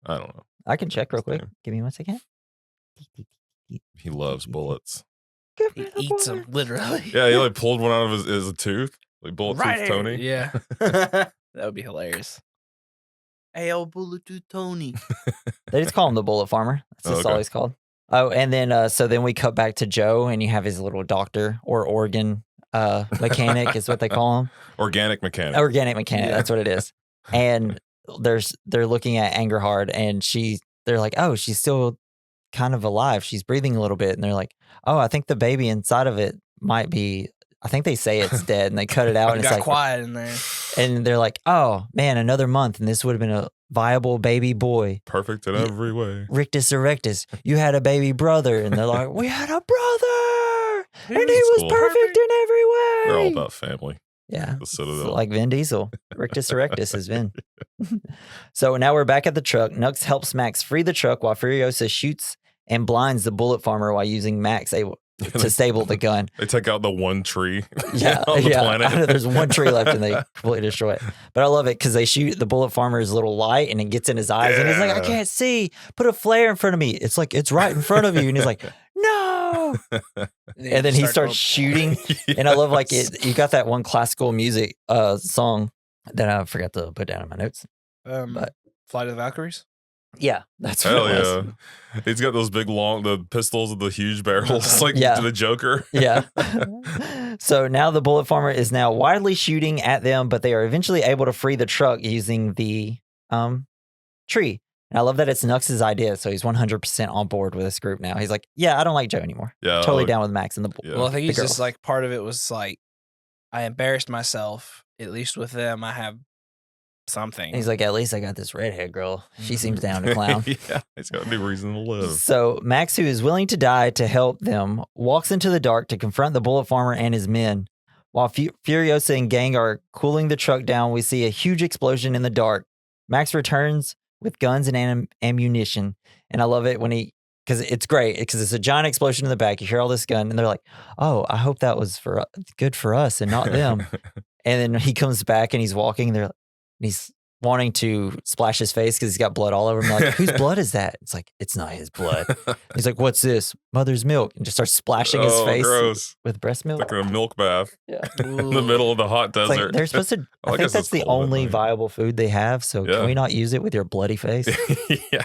B: I don't know.
A: I can check real quick. Give me 1 second.
B: He loves bullets.
A: Give
C: He
A: me the
C: eats them,
A: bullet.
C: literally.
B: Yeah, he like pulled one out of his tooth, like bullet
C: Right
B: tooth
C: here.
B: Tony.
C: Yeah. That would be hilarious. Hey, old bullet to Tony.
A: They just call him the bullet farmer. That's just all
B: Okay.
A: he's called. Oh, and then so then we cut back to Joe, and you have his little doctor or organ mechanic is what they call him.
B: Organic mechanic.
A: Organic mechanic.
C: Yeah.
A: That's what it is. And they're looking at Angerhard, and they're like, oh, she's still kind of alive. She's breathing a little bit, and they're like, oh, I think the baby inside of it might be. I think they say it's dead, and they cut it out, and
C: It
A: it's
C: got
A: like,
C: quiet in there.
A: and they're like, oh man, another month, and this would have been a viable baby boy.
B: Perfect in
A: Yeah.
B: every way.
A: Rictus erectus, you had a baby brother, and they're like, we had a brother, and he was
B: cool.
A: perfect in every way.
B: They're all about family.
A: Yeah,
B: The
A: it's
B: Citadel.
A: like Vin Diesel. Rictus erectus is Vin. So now we're back at the truck. Nux helps Max free the truck while Furiosa shoots and blinds the bullet farmer while using Max to stable the gun.
B: They take out the one tree
A: Yeah,
B: on the
A: yeah.
B: planet.
A: There's one tree left and they completely destroy it. But I love it because they shoot the bullet farmer's little light and it gets in his eyes and he's like, I
B: Yeah.
A: can't see. Put a flare in front of me. It's like, it's right in front of you. And he's like, no. And then he starts shooting. And I love like it. You got that one classical music song that I forgot to put down in my notes. but-
C: Flight of the Valkyries?
A: Yeah, that's what
B: Hell
A: it was.
B: yeah. He's got those big the pistols with the huge barrels, like
A: Yeah.
B: the Joker.
A: Yeah. So now the bullet farmer is now widely shooting at them, but they are eventually able to free the truck using the tree. And I love that it's Nux's idea, so he's 100% on board with this group now. He's like, yeah, I don't like Joe anymore.
B: Yeah.
A: Totally down with Max and the
B: Yeah.
C: Well, I think
A: the
C: he's just
A: girl.
C: like, part of it was like, I embarrassed myself. At least with them, I have something.
A: He's like, at least I got this redhead girl. She
C: Mhm.
A: seems down to clown.
B: Yeah. He's got a new reason to live.
A: So Max, who is willing to die to help them, walks into the dark to confront the bullet farmer and his men. While Furiosa and gang are cooling the truck down, we see a huge explosion in the dark. Max returns with guns and ammunition. And I love it when because it's great, because it's a giant explosion in the back. You hear all this gun, and they're like, oh, I hope that was good for us and not them. And then he comes back and he's walking, and he's wanting to splash his face because he's got blood all over him. They're like, whose blood is that? It's like, it's not his blood. He's like, what's this? Mother's milk. And just starts splashing his face
B: Gross.
A: with breast milk.
B: Like a milk bath
A: Yeah.
B: in the middle of the hot
A: It's like
B: desert.
A: they're supposed to. I think
B: guess
A: that's
B: it's
A: the
B: cold at
A: only
B: night.
A: viable food they have. So
B: Yeah.
A: can we not use it with your bloody face?
B: Yeah.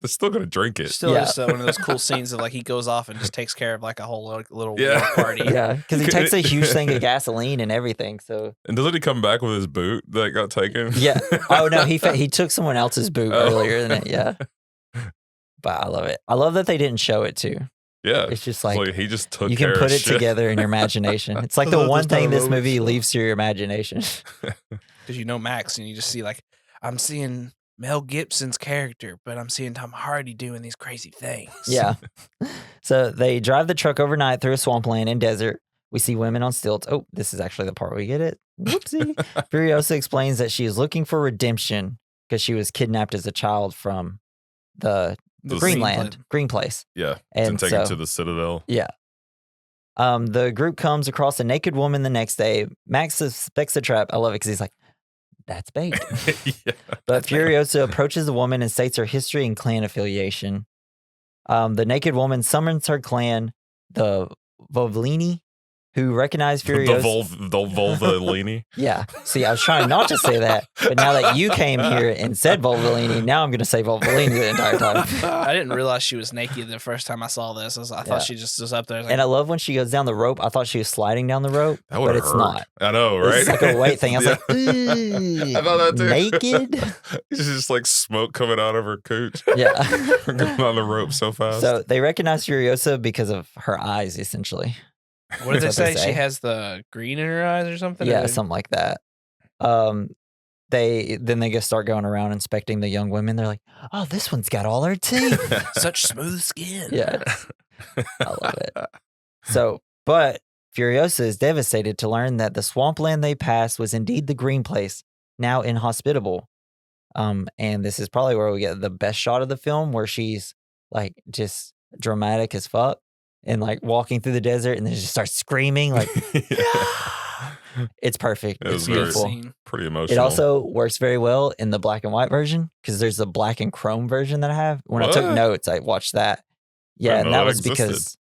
B: They're still going to drink it.
C: Still
A: Yeah.
C: just one of those cool scenes of like he goes off and just takes care of like a whole little
B: Yeah.
C: war party.
A: Yeah, because he takes a huge thing of gasoline and everything. So
B: And doesn't he come back with his boot that got taken?
A: yeah. Oh no, he took someone else's boot
B: Oh.
A: earlier than it. Yeah. But I love it. I love that they didn't show it too.
B: Yeah.
A: It's just
B: It's
A: like
B: like he just took
A: you can
B: care
A: put
B: of
A: it
B: shit.
A: together in your imagination. It's like
B: I
A: the
B: love
A: one
B: this type
A: thing
B: of
A: this
B: moments.
A: movie leaves to your imagination.
C: Because you know Max and you just see like, I'm seeing Mel Gibson's character, but I'm seeing Tom Hardy doing these crazy things.
A: Yeah. So they drive the truck overnight through a swampland and desert. We see women on stilts. Oh, this is actually the part where we get it. Whoopsie. Furiosa explains that she is looking for redemption because she was kidnapped as a child from the
B: The
A: Greenland, Green Place.
B: Yeah.
A: And
B: And taken
A: so-
B: to the Citadel.
A: Yeah. The group comes across a naked woman the next day. Max suspects the trap. I love it because he's like, that's bait.
B: Yeah.
A: But Furiosa approaches the woman and states her history and clan affiliation. The naked woman summons her clan, the Volvlini, who recognize Furiosa.
B: The Volvolini.
A: Yeah. See, I was trying not to say that, but now that you came here and said Volvolini, now I'm going to say Volvolini the entire time.
C: I didn't realize she was naked the first time I saw this. I thought
A: Yeah.
C: she just was up there. Like,
A: And I love when she goes down the rope. I thought she was sliding down the rope,
B: That
A: but
B: would
A: it's not.
B: I know, right?
A: It's like a weight thing. I was
B: Yeah.
A: like, ooh,
B: I thought that too.
A: naked?
B: It's just like smoke coming out of her cooch.
A: Yeah.
B: Going on the rope so fast.
A: So they recognize Furiosa because of her eyes, essentially.
C: what did they
A: That's what
C: say?
A: they
C: She
A: say.
C: has the green in her eyes or something?
A: Yeah,
C: Or-
A: something like that. They just start going around inspecting the young women. They're like, "Oh, this one's got all her teeth."
C: Such smooth skin.
A: Yeah, I love it. So, but Furiosa is devastated to learn that the swampland they passed was indeed the green place, now inhospitable. And this is probably where we get the best shot of the film, where she's like just dramatic as fuck and like walking through the desert and then just starts screaming like, it's perfect.
B: It
A: It's
B: was
A: beautiful.
B: pretty emotional.
A: It also works very well in the black and white version because there's the black and chrome version that I have. When I took
B: What?
A: notes, I watched that.
B: I
A: Yeah,
B: didn't
A: and
B: know
A: that
B: that
A: was
B: existed.
A: because,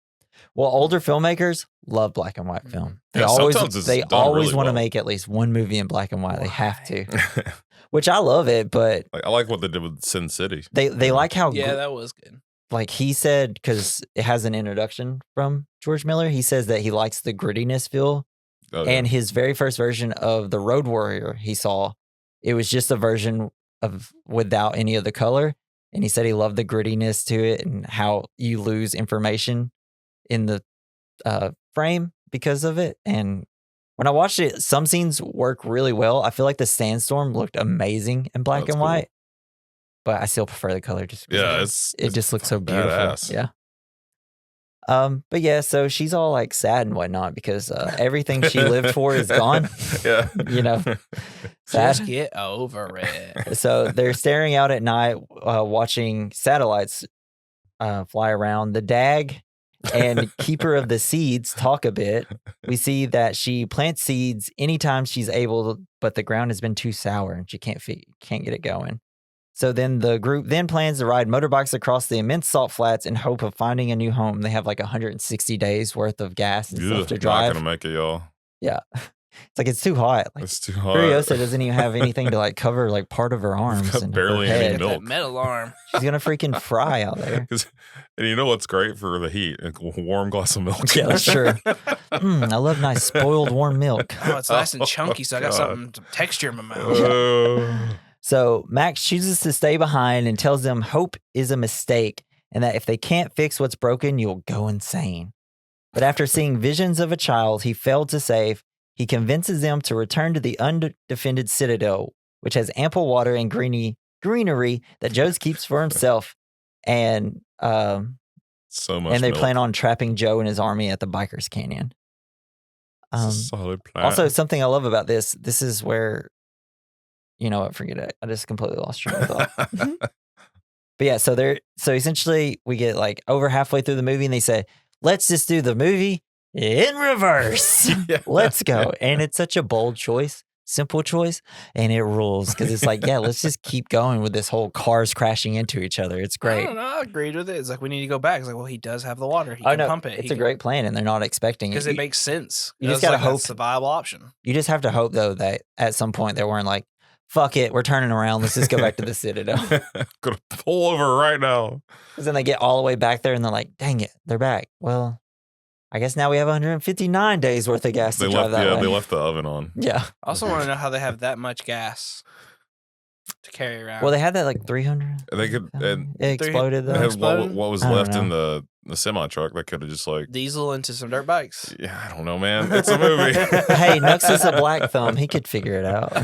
A: well, older filmmakers love black and white film. They
B: Yeah,
A: always
B: sometimes it's
A: they
B: done
A: always
B: really
A: want to
B: well.
A: make at least one movie in black and white. They have to, which I love it, but
B: Like, I like what they did with Sin City.
A: they like how
C: Yeah, that was good.
A: like he said, because it has an introduction from George Miller. He says that he likes the grittiness feel.
B: Oh,
A: And his very first version of the Road Warrior he saw, it was just a version of without any of the color. And he said he loved the grittiness to it and how you lose information in the frame because of it. And when I watched it, some scenes work really well. I feel like the sandstorm looked amazing in black
B: That's
A: and
B: cool.
A: white, but I still prefer the color just because
B: Yeah,
A: it just looks so beautiful.
B: badass.
A: Yeah. But yeah, so she's all like sad and whatnot because everything she lived for is gone.
B: Yeah.
A: You know, sad.
C: Just get over it.
A: So they're staring out at night, watching satellites fly around. The Dag and Keeper of the Seeds talk a bit. We see that she plants seeds anytime she's able, but the ground has been too sour and she can't get it going. So then the group then plans to ride motorbikes across the immense salt flats in hope of finding a new home. They have like 160 days worth of gas and stuff to
B: Not
A: drive.
B: gonna make it, y'all.
A: Yeah. It's like it's too hot. Like
B: It's too hot.
A: Furiosa doesn't even have anything to like cover like part of her arms
B: got
A: and
B: barely
A: her
B: any
A: head.
C: Get
B: milk.
C: that metal arm.
A: She's gonna freaking fry out there.
B: And you know what's great for the heat? A warm glass of milk.
A: Yeah, that's true. I love nice spoiled warm milk.
C: Oh, it's nice and chunky, so I got
B: God.
C: something to texture in my mouth.
A: So Max chooses to stay behind and tells them hope is a mistake and that if they can't fix what's broken, you'll go insane. But after seeing visions of a child he failed to save, he convinces them to return to the undefended citadel, which has ample water and greenery that Joe keeps for himself. And
B: So much.
A: and they
B: milk.
A: plan on trapping Joe and his army at the Bikers Canyon.
B: It's a solid plan.
A: Also, something I love about this is where, you know what, forget it. I just completely lost train of thought. But yeah, so essentially we get like over halfway through the movie and they say, let's just do the movie in reverse.
B: Yeah.
A: Let's go. And it's such a bold choice, simple choice, and it rules because it's like, yeah, let's just keep going with this whole cars crashing into each other. It's
C: I
A: great.
C: don't know. I agreed with it. It's like we need to go back. It's like, well, he does have the water. He
A: I
C: can
A: know
C: pump it.
A: it's a great plan, and they're not expecting it.
C: because it makes sense.
A: you just
C: It's
A: gotta
C: like, that's
A: hope-
C: the viable option.
A: You just have to hope though that at some point they weren't like, fuck it, we're turning around. Let's just go back to the Citadel.
B: Gonna pull over right now.
A: Because then they get all the way back there and they're like, dang it, they're back. Well, I guess now we have 159 days worth of gas
B: They
A: to drive
B: left.
A: that
B: Yeah,
A: way.
B: they left the oven on.
A: Yeah.
C: I also want to know how they have that much gas to carry around.
A: Well, they had that like 300.
B: And they could. And
A: It exploded
B: they
A: though.
B: had
C: Exploded?
B: what was
A: I don't
B: left in
A: know.
B: the semi truck. They could have just like.
C: diesel into some dirt bikes.
B: Yeah, I don't know, man. It's a movie.
A: Hey, Nux is a black thumb. He could figure it out.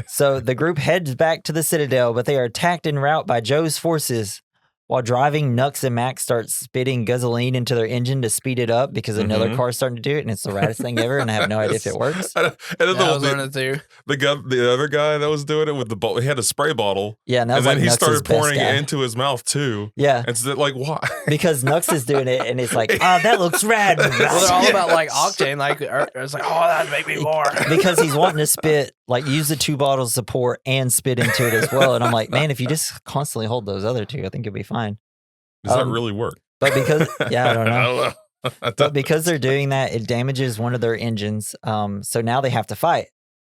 A: So the group heads back to the Citadel, but they are attacked en route by Joe's forces. While driving, Nux and Max start spitting gasoline into their engine to speed it up because another
B: Mhm.
A: car's starting to do it, and it's the raddest thing ever, and I have no idea if it works.
B: And then
C: I was
B: the,
C: running through.
B: the other guy that was doing it with the bottle, he had a spray bottle,
A: Yeah, and that was
B: and then
A: like
B: he
A: Nux's
B: started
A: best
B: pouring
A: guy.
B: it into his mouth too.
A: Yeah,
B: It's like why?
A: because Nux is doing it, and it's like, oh, that looks rad.
C: Well, they're all about like
B: Yes.
C: octane. Like it's like, oh, that'd make me more.
A: Because he's wanting to spit, like use the 2 bottles of pour and spit into it as well. And I'm like, man, if you just constantly hold those other 2, I think you'll be fine.
B: Does that
A: Um,
B: really work?
A: But because, yeah, I don't know.
B: know.
A: But because they're doing that, it damages one of their engines. So now they have to fight.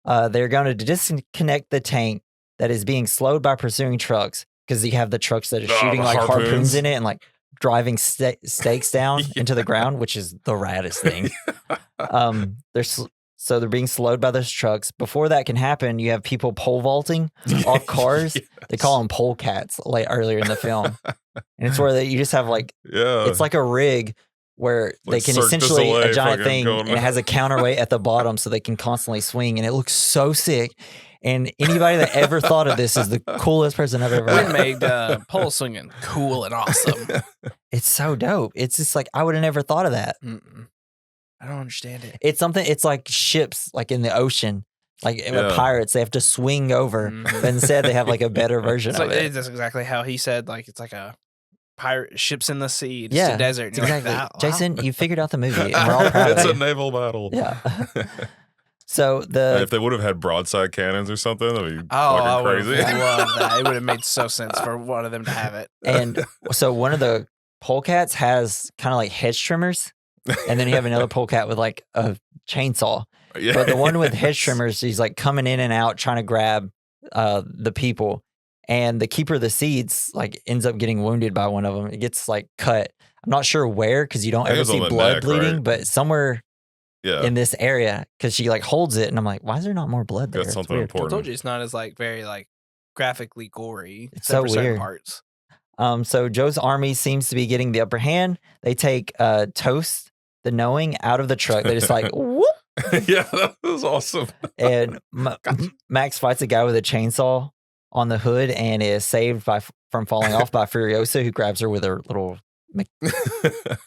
A: They're going to disconnect the tank that is being slowed by pursuing trucks because you have the trucks that are
B: Oh,
A: shooting
B: the
A: like harpoons
B: harpoons.
A: in it and like driving stakes down
B: Yeah.
A: into the ground, which is the raddest thing. So they're being slowed by those trucks. Before that can happen, you have people pole vaulting off cars. They call them pole cats like earlier in the film. And it's where you just have like,
B: Yeah.
A: it's like a rig where they
B: Like
A: can
B: Cirque du
A: essentially, a
B: Soleil
A: giant
B: fucking
A: thing,
B: going
A: and it has a counterweight at the bottom so they can constantly swing. And it looks so sick. And anybody that ever thought of this is the coolest person I've ever
C: We
A: met.
C: made pole swinging cool and awesome.
A: It's so dope. It's just like, I would have never thought of that.
C: Mm-mm. I don't understand it.
A: It's something. It's like ships, like in the ocean, like with
B: Yeah.
A: pirates. They have to swing over, but instead they have like a better version
C: It's
A: of
C: like,
A: it.
C: that's exactly how he said. Like it's like a pirate ships in the sea, just
A: Yeah,
C: a desert. And you're
A: exactly.
C: like, wow.
A: Jason, you figured out the movie, and we're all proud
B: It's
A: of
B: a
A: you.
B: naval battle.
A: Yeah. So
B: If they would have had broadside cannons or something, that'd be
C: Oh, I
B: fucking
C: would
B: crazy.
C: have loved that. It would have made so sense for one of them to have it.
A: and so one of the polecats has kind of like hedge trimmers, and then you have another polecat with like a chainsaw.
B: Yeah.
A: But the one with hedge trimmers, he's like coming in and out trying to grab the people. And the keeper of the seeds like ends up getting wounded by one of them. It gets like cut. I'm not sure where because you don't
B: I think
A: ever
B: it's on
A: see
B: the
A: blood
B: neck,
A: bleeding,
B: right?
A: but somewhere
B: Yeah.
A: in this area because she like holds it, and I'm like, why is there not more blood there?
B: Got
A: It's
B: something
A: weird.
C: I told
B: important.
C: you it's not as like very like graphically gory.
A: It's
C: except
A: so
C: for certain
A: weird.
C: parts.
A: So Joe's army seems to be getting the upper hand. They take Toast, the knowing, out of the truck. They just like whoop.
B: Yeah, that was awesome.
A: And Max fights a guy with a chainsaw on the hood and is saved from falling off by Furiosa, who grabs her with her little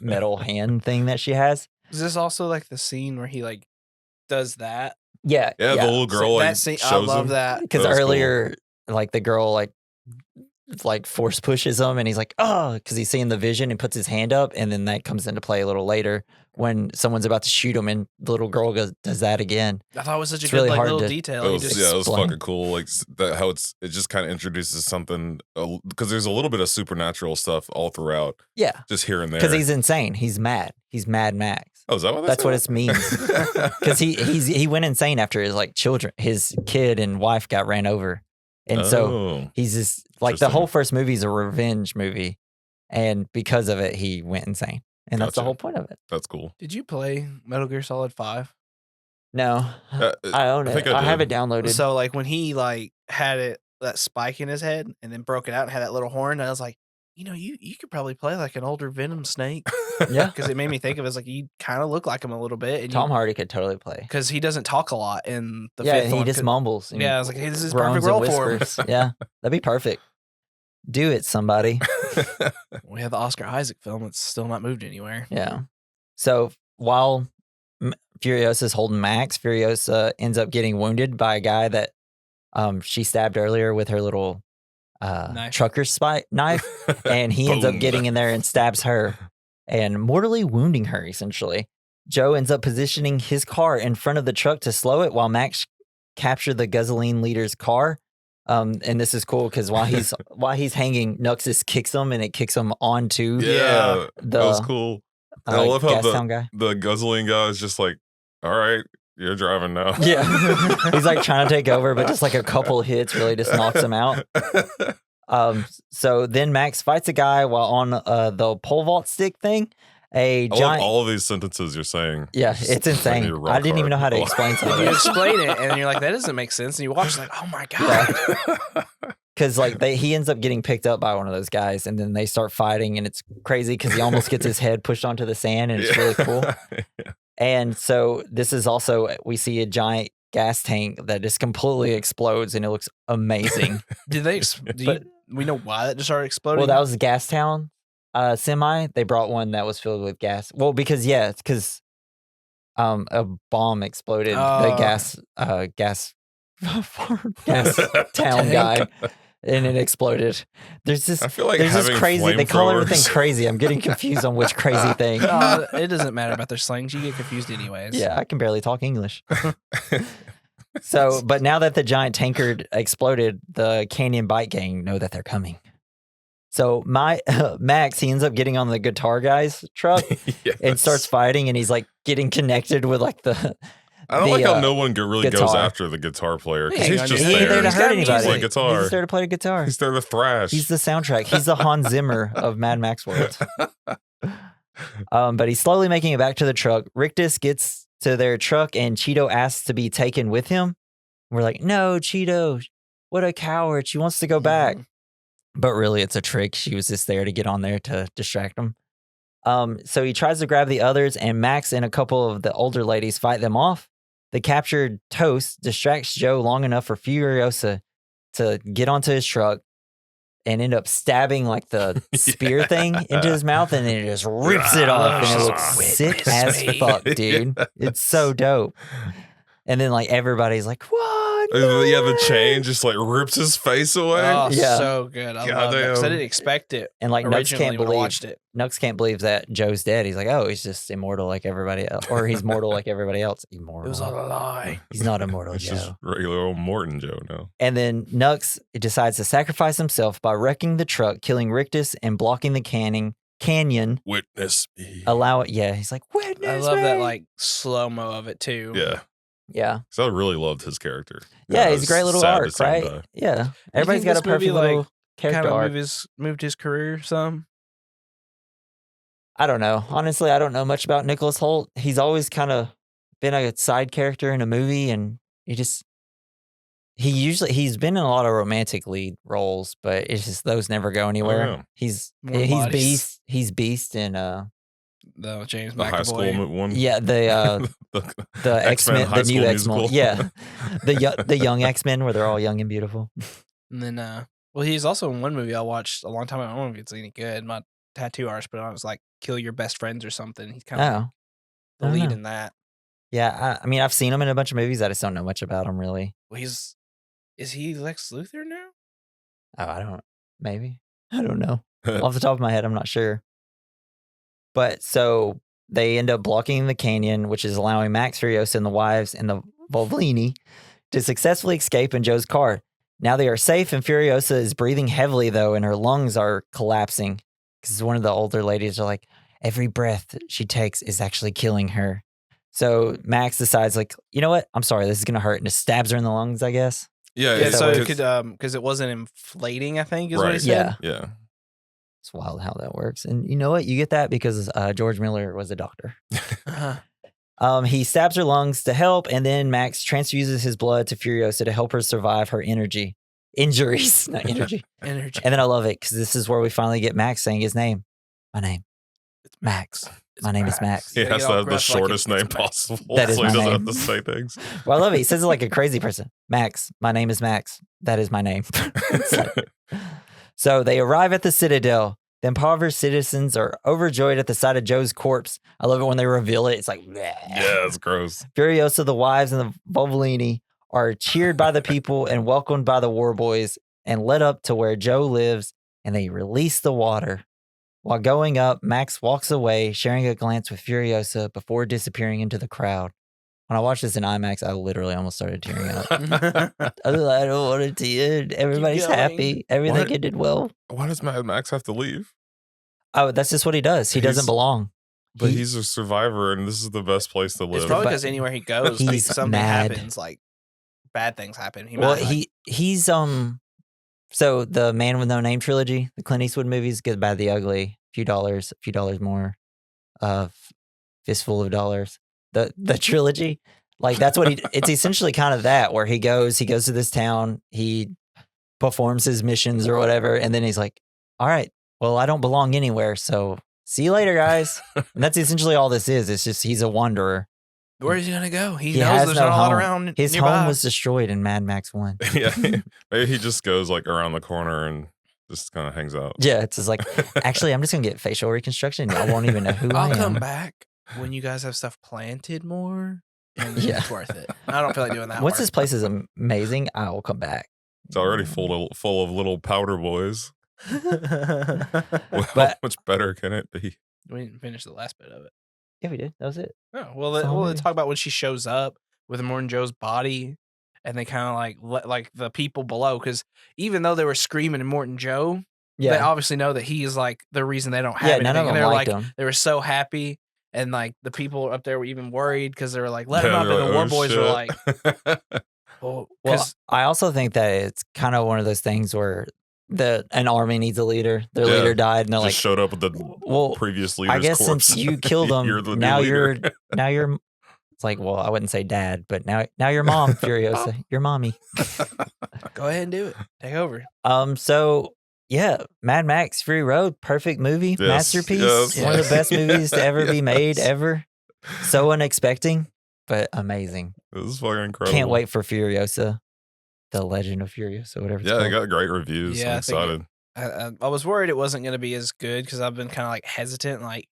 A: metal hand thing that she has.
C: Is this also like the scene where he like does that?
A: Yeah,
B: Yeah, the little girl like
C: that scene, I
B: shows
C: love
B: him.
C: that.
A: because
B: That was cool.
A: earlier, like the girl like force pushes him, and he's like, oh, because he's seeing the vision and puts his hand up, and then that comes into play a little later when someone's about to shoot him, and the little girl does that again.
C: I thought it was such a
A: It's
C: good
A: really
C: like
A: hard
C: little
A: to-
C: detail.
B: It
C: He
B: was,
C: just,
B: yeah, it was
A: explain.
B: fucking cool. Like that, how it just kind of introduces something because there's a little bit of supernatural stuff all throughout,
A: Yeah,
B: just here and there.
A: because he's insane. He's mad. He's Mad Max.
B: oh, is that what
A: That's what it means. Because he went insane after his kid and wife got ran over, and so he's just like the whole first movie is a revenge movie, and because of it he went insane, and that's the
B: Gotcha.
A: whole point of it.
B: that's cool.
C: Did you play Metal Gear Solid 5?
A: No, I own
B: I
A: it.
B: think
A: I
B: I
A: have it
B: did.
A: downloaded.
C: So like when he like had that spike in his head and then broke it out and had that little horn, I was like, you know, you could probably play like an older Venom Snake.
A: Yeah.
C: Because it made me think of it as like you kind of look like him a little bit. And
A: Tom Hardy could totally play.
C: because he doesn't talk a lot in the
A: Yeah,
C: fifth
A: and he
C: one.
A: just mumbles. and
C: Yeah, I was like, hey, this is
A: groans
C: perfect role
A: and
C: for him.
A: whispers. Yeah, that'd be perfect. Do it, somebody.
C: We have the Oscar Isaac film that's still not moved anywhere.
A: Yeah. So while Furiosa's holding Max, Furiosa ends up getting wounded by a guy that she stabbed earlier with her little
C: Knife.
A: trucker knife, and he ends up
B: Boom.
A: getting in there and stabs her and mortally wounding her, essentially. Joe ends up positioning his car in front of the truck to slow it while Max captured the gasoline leader's car. And this is cool because while he's hanging, Nuxus kicks him and it kicks him onto
B: Yeah,
A: the
B: that was cool. And I love how
A: Gastown guy.
B: the guzzling guy is just like, all right, you're driving now.
A: Yeah. He's like trying to take over, but just like a couple hits really just knocks him out. So then Max fights a guy while on the pole vault stick thing. A
B: I love
A: giant.
B: all of these sentences you're saying.
A: Yeah,
B: Just
A: it's
B: when
A: insane.
B: you're rock
A: I didn't even know how to
B: hard.
A: explain some of
C: You
A: it.
C: explain it and you're like, that doesn't make sense. And you watch like, oh my God.
A: Because like he ends up getting picked up by one of those guys, and then they start fighting, and it's crazy because he almost gets his head pushed onto the sand, and it's really cool. And so this is also, we see a giant gas tank that just completely explodes, and it looks amazing.
C: Did they?
A: But-
C: We know why that just started exploding?
A: Well, that was Gastown semi. They brought one that was filled with gas. Well, because a bomb exploded the
C: Oh.
A: gas town guy, and it exploded. There's this
B: I feel like
A: there's this
B: having
A: crazy. They call everything
B: flamethrowers-
A: crazy. I'm getting confused on which crazy thing.
C: It doesn't matter about their slangs. You get confused anyways.
A: Yeah, I can barely talk English. So, but now that the giant tankard exploded, the Canyon Bike Gang know that they're coming. So Max, he ends up getting on the guitar guy's truck and starts fighting, and he's like getting connected with like the.
B: I don't like how no one really goes
A: guitar.
B: after the guitar player because
C: Hang
B: he's
C: on,
B: just
C: he
A: He ain't
B: there.
A: there to
C: He's
A: hurt
C: got
A: anybody.
C: music.
B: Like guitar.
A: He's just there to play the guitar.
B: He's there to thrash.
A: He's the soundtrack. He's the Hans Zimmer of Mad Max World. But he's slowly making it back to the truck. Rictus gets to their truck, and Cheeto asks to be taken with him. We're like, no, Cheeto, what a coward. She wants to go back. But really, it's a trick. She was just there to get on there to distract him. So he tries to grab the others, and Max and a couple of the older ladies fight them off. The captured Toast distracts Joe long enough for Furiosa to get onto his truck. and end up stabbing like the spear thing into his mouth, and then it just rips it off, and it looks sick as fuck, dude. It's so dope. And then like everybody's like, "What?"
B: Yeah, the chain just like rips his face away.
C: Oh,
A: Yeah.
C: so good. I love it. 'Cause I didn't expect it.
A: And like Nux
C: originally
A: can't
C: when I
A: believe
C: watched it.
A: Nux can't believe that Joe's dead. He's like, "Oh, he's just immortal like everybody else, or he's mortal like everybody else." Immortal.
C: It was all a lie.
A: He's not immortal,
B: It's just
A: Joe.
B: regular old Morton Joe now.
A: And then Nux decides to sacrifice himself by wrecking the truck, killing Rictus, and blocking the canyon.
B: Witness me.
A: Allow it. Yeah, he's like, "Witness
C: I love
A: me."
C: that like slow mo of it too.
B: Yeah.
A: Yeah,
B: So I really loved his character.
A: yeah,
B: I
A: he's a
B: was
A: great little
B: sad to
A: arc,
B: see him
A: right?
B: die.
A: Yeah, everybody's got a
C: this movie,
A: perfect little character
C: Kind of
A: arc.
C: moved his career some.
A: I don't know. Honestly, I don't know much about Nicholas Hoult. He's always kind of been a side character in a movie, and he's been in a lot of romantic lead roles, but it's just those never go anywhere.
B: yeah.
A: He's
C: More bodies.
A: He's Beast in
C: The James
B: The high school
C: McAvoy.
B: one.
A: yeah, the X-Men,
B: High
A: the new
B: School
A: X-Men.
B: Musical.
A: Yeah. The young X-Men where they're all young and beautiful.
C: And then, well, he's also in one movie I watched a long time ago. I don't know if it's any good. My tattoo artist put it on. It was like Kill Your Best Friends or something. He's kind of
A: Oh.
C: the
A: I don't
C: lead
A: know.
C: in that.
A: Yeah, I mean, I've seen him in a bunch of movies. I just don't know much about him really.
C: Well, is he Lex Luthor now?
A: Oh, maybe. I don't know. Off the top of my head, I'm not sure. But so they end up blocking the canyon, which is allowing Max, Furiosa, and the wives and the Volvini to successfully escape in Joe's car. Now they are safe, and Furiosa is breathing heavily, though, and her lungs are collapsing. Because one of the older ladies are like, every breath she takes is actually killing her. So Max decides, like, you know what? I'm sorry, this is going to hurt. And just stabs her in the lungs, I guess.
B: Yeah.
C: Yeah,
A: that
C: so
A: what
C: it
A: it-
C: could because it wasn't inflating. I think is what he
B: Right.
C: said.
A: Yeah.
B: Yeah.
A: It's wild how that works. And you know what? You get that because George Miller was a doctor.
C: Uh-huh.
A: He stabs her lungs to help, and then Max transfuses his blood to Furiosa to help her survive her injuries, not energy.
C: Energy.
A: And then I love it because this is where we finally get Max saying his name. My name, Max. My name is Max.
B: He
C: Gotta
B: has
C: get
B: to
C: all
B: have the
C: gruff like
B: shortest
C: it's
B: name
C: Max.
B: possible.
A: That is
B: so he
A: my
B: doesn't
A: name.
B: have to say things.
A: Well, I love it. He says it like a crazy person. Max. My name is Max. That is my name. It's like- so they arrive at the Citadel. The impoverished citizens are overjoyed at the sight of Joe's corpse. I love it when they reveal it. It's like, bleh.
B: Yeah, it's gross.
A: Furiosa, the wives, and the Volvolini are cheered by the people and welcomed by the war boys and led up to where Joe lives, and they release the water. While going up, Max walks away, sharing a glance with Furiosa before disappearing into the crowd. When I watched this in IMAX, I literally almost started tearing up. I was like, I don't want it to end. Everybody's
C: going.
A: happy. Everything
B: What?
A: ended well.
B: Why does Mad Max have to leave?
A: Oh, that's just what he does. He doesn't
B: He's-
A: belong.
B: But
A: He-
B: he's a survivor, and this is the best place to
C: It's
B: live.
C: probably
A: But
C: because anywhere he goes, like,
A: he's
C: something
A: mad.
C: happens. Like bad things happen. He
A: Well,
C: might, like,
A: he's so the Man with No Name trilogy, the Clint Eastwood movies, Good, Bad, the Ugly, a few dollars more, fistful of dollars. The trilogy, like that's what he. It's essentially kind of that where he goes to this town, he performs his missions or whatever, and then he's like, "All right, well, I don't belong anywhere, so see you later, guys." And that's essentially all this is. It's just he's a wanderer.
C: where is he gonna go? He
A: He
C: knows
A: has
C: there's
A: no
C: not a lot
A: home.
C: around.
A: His
C: nearby.
A: home was destroyed in Mad Max 1.
B: Yeah, maybe he just goes like around the corner and just kind of hangs out.
A: Yeah, it's just like, actually, I'm just gonna get facial reconstruction. I won't even know who I
C: I'll
A: am.
C: come back when you guys have stuff planted more. And
A: Yeah.
C: it's worth it. I don't feel like doing that.
A: Once
C: work.
A: this place is amazing, I will come back.
B: It's already full of little powder boys. Well, how much better can it be?
C: We didn't finish the last bit of it.
A: Yeah, we did. That was it.
C: Oh well,
A: That's the whole
C: they
A: movie.
C: talk about when she shows up with Morton Joe's body, and they kind of like let like the people below, because even though they were screaming at Morton Joe, they
A: Yeah,
C: obviously know that he is like the reason they don't have
A: yeah.
C: anything.
A: None of
C: and
A: them
C: they were
A: liked
C: like
A: him.
C: they were so happy, and like the people up there were even worried because they were like, "Let him
B: Yeah,
C: up,"
B: they're
C: and the war
B: "Oh,
C: boys were like,
B: shit."
C: "Oh,
A: Well,
C: 'cause-
A: I also think that it's kind of one of those things where an army needs a leader. Their
B: Yeah,
A: leader died, and they're
B: just
A: like,
B: showed up with the
A: well,
B: previous leader's
A: I guess
B: corpse.
A: since you killed him,
B: You're the new
A: now
B: leader.
A: you're. It's like, well, I wouldn't say dad, but now your mom, Furiosa, your mommy.
C: go ahead and do it, take over."
A: So yeah, Mad Max Fury Road, perfect movie,
B: Yes,
A: masterpiece,
B: yes.
A: one of the best movies to ever be made
B: Yes.
A: ever. So unexpected, but amazing.
B: This is fucking incredible.
A: Can't wait for Furiosa, the Legend of Furiosa, whatever. It's
B: Yeah, they
A: called.
B: got great reviews.
C: Yeah,
B: I'm
C: I think
B: excited.
C: I was worried it wasn't going to be as good because I've been kind of like hesitant, like,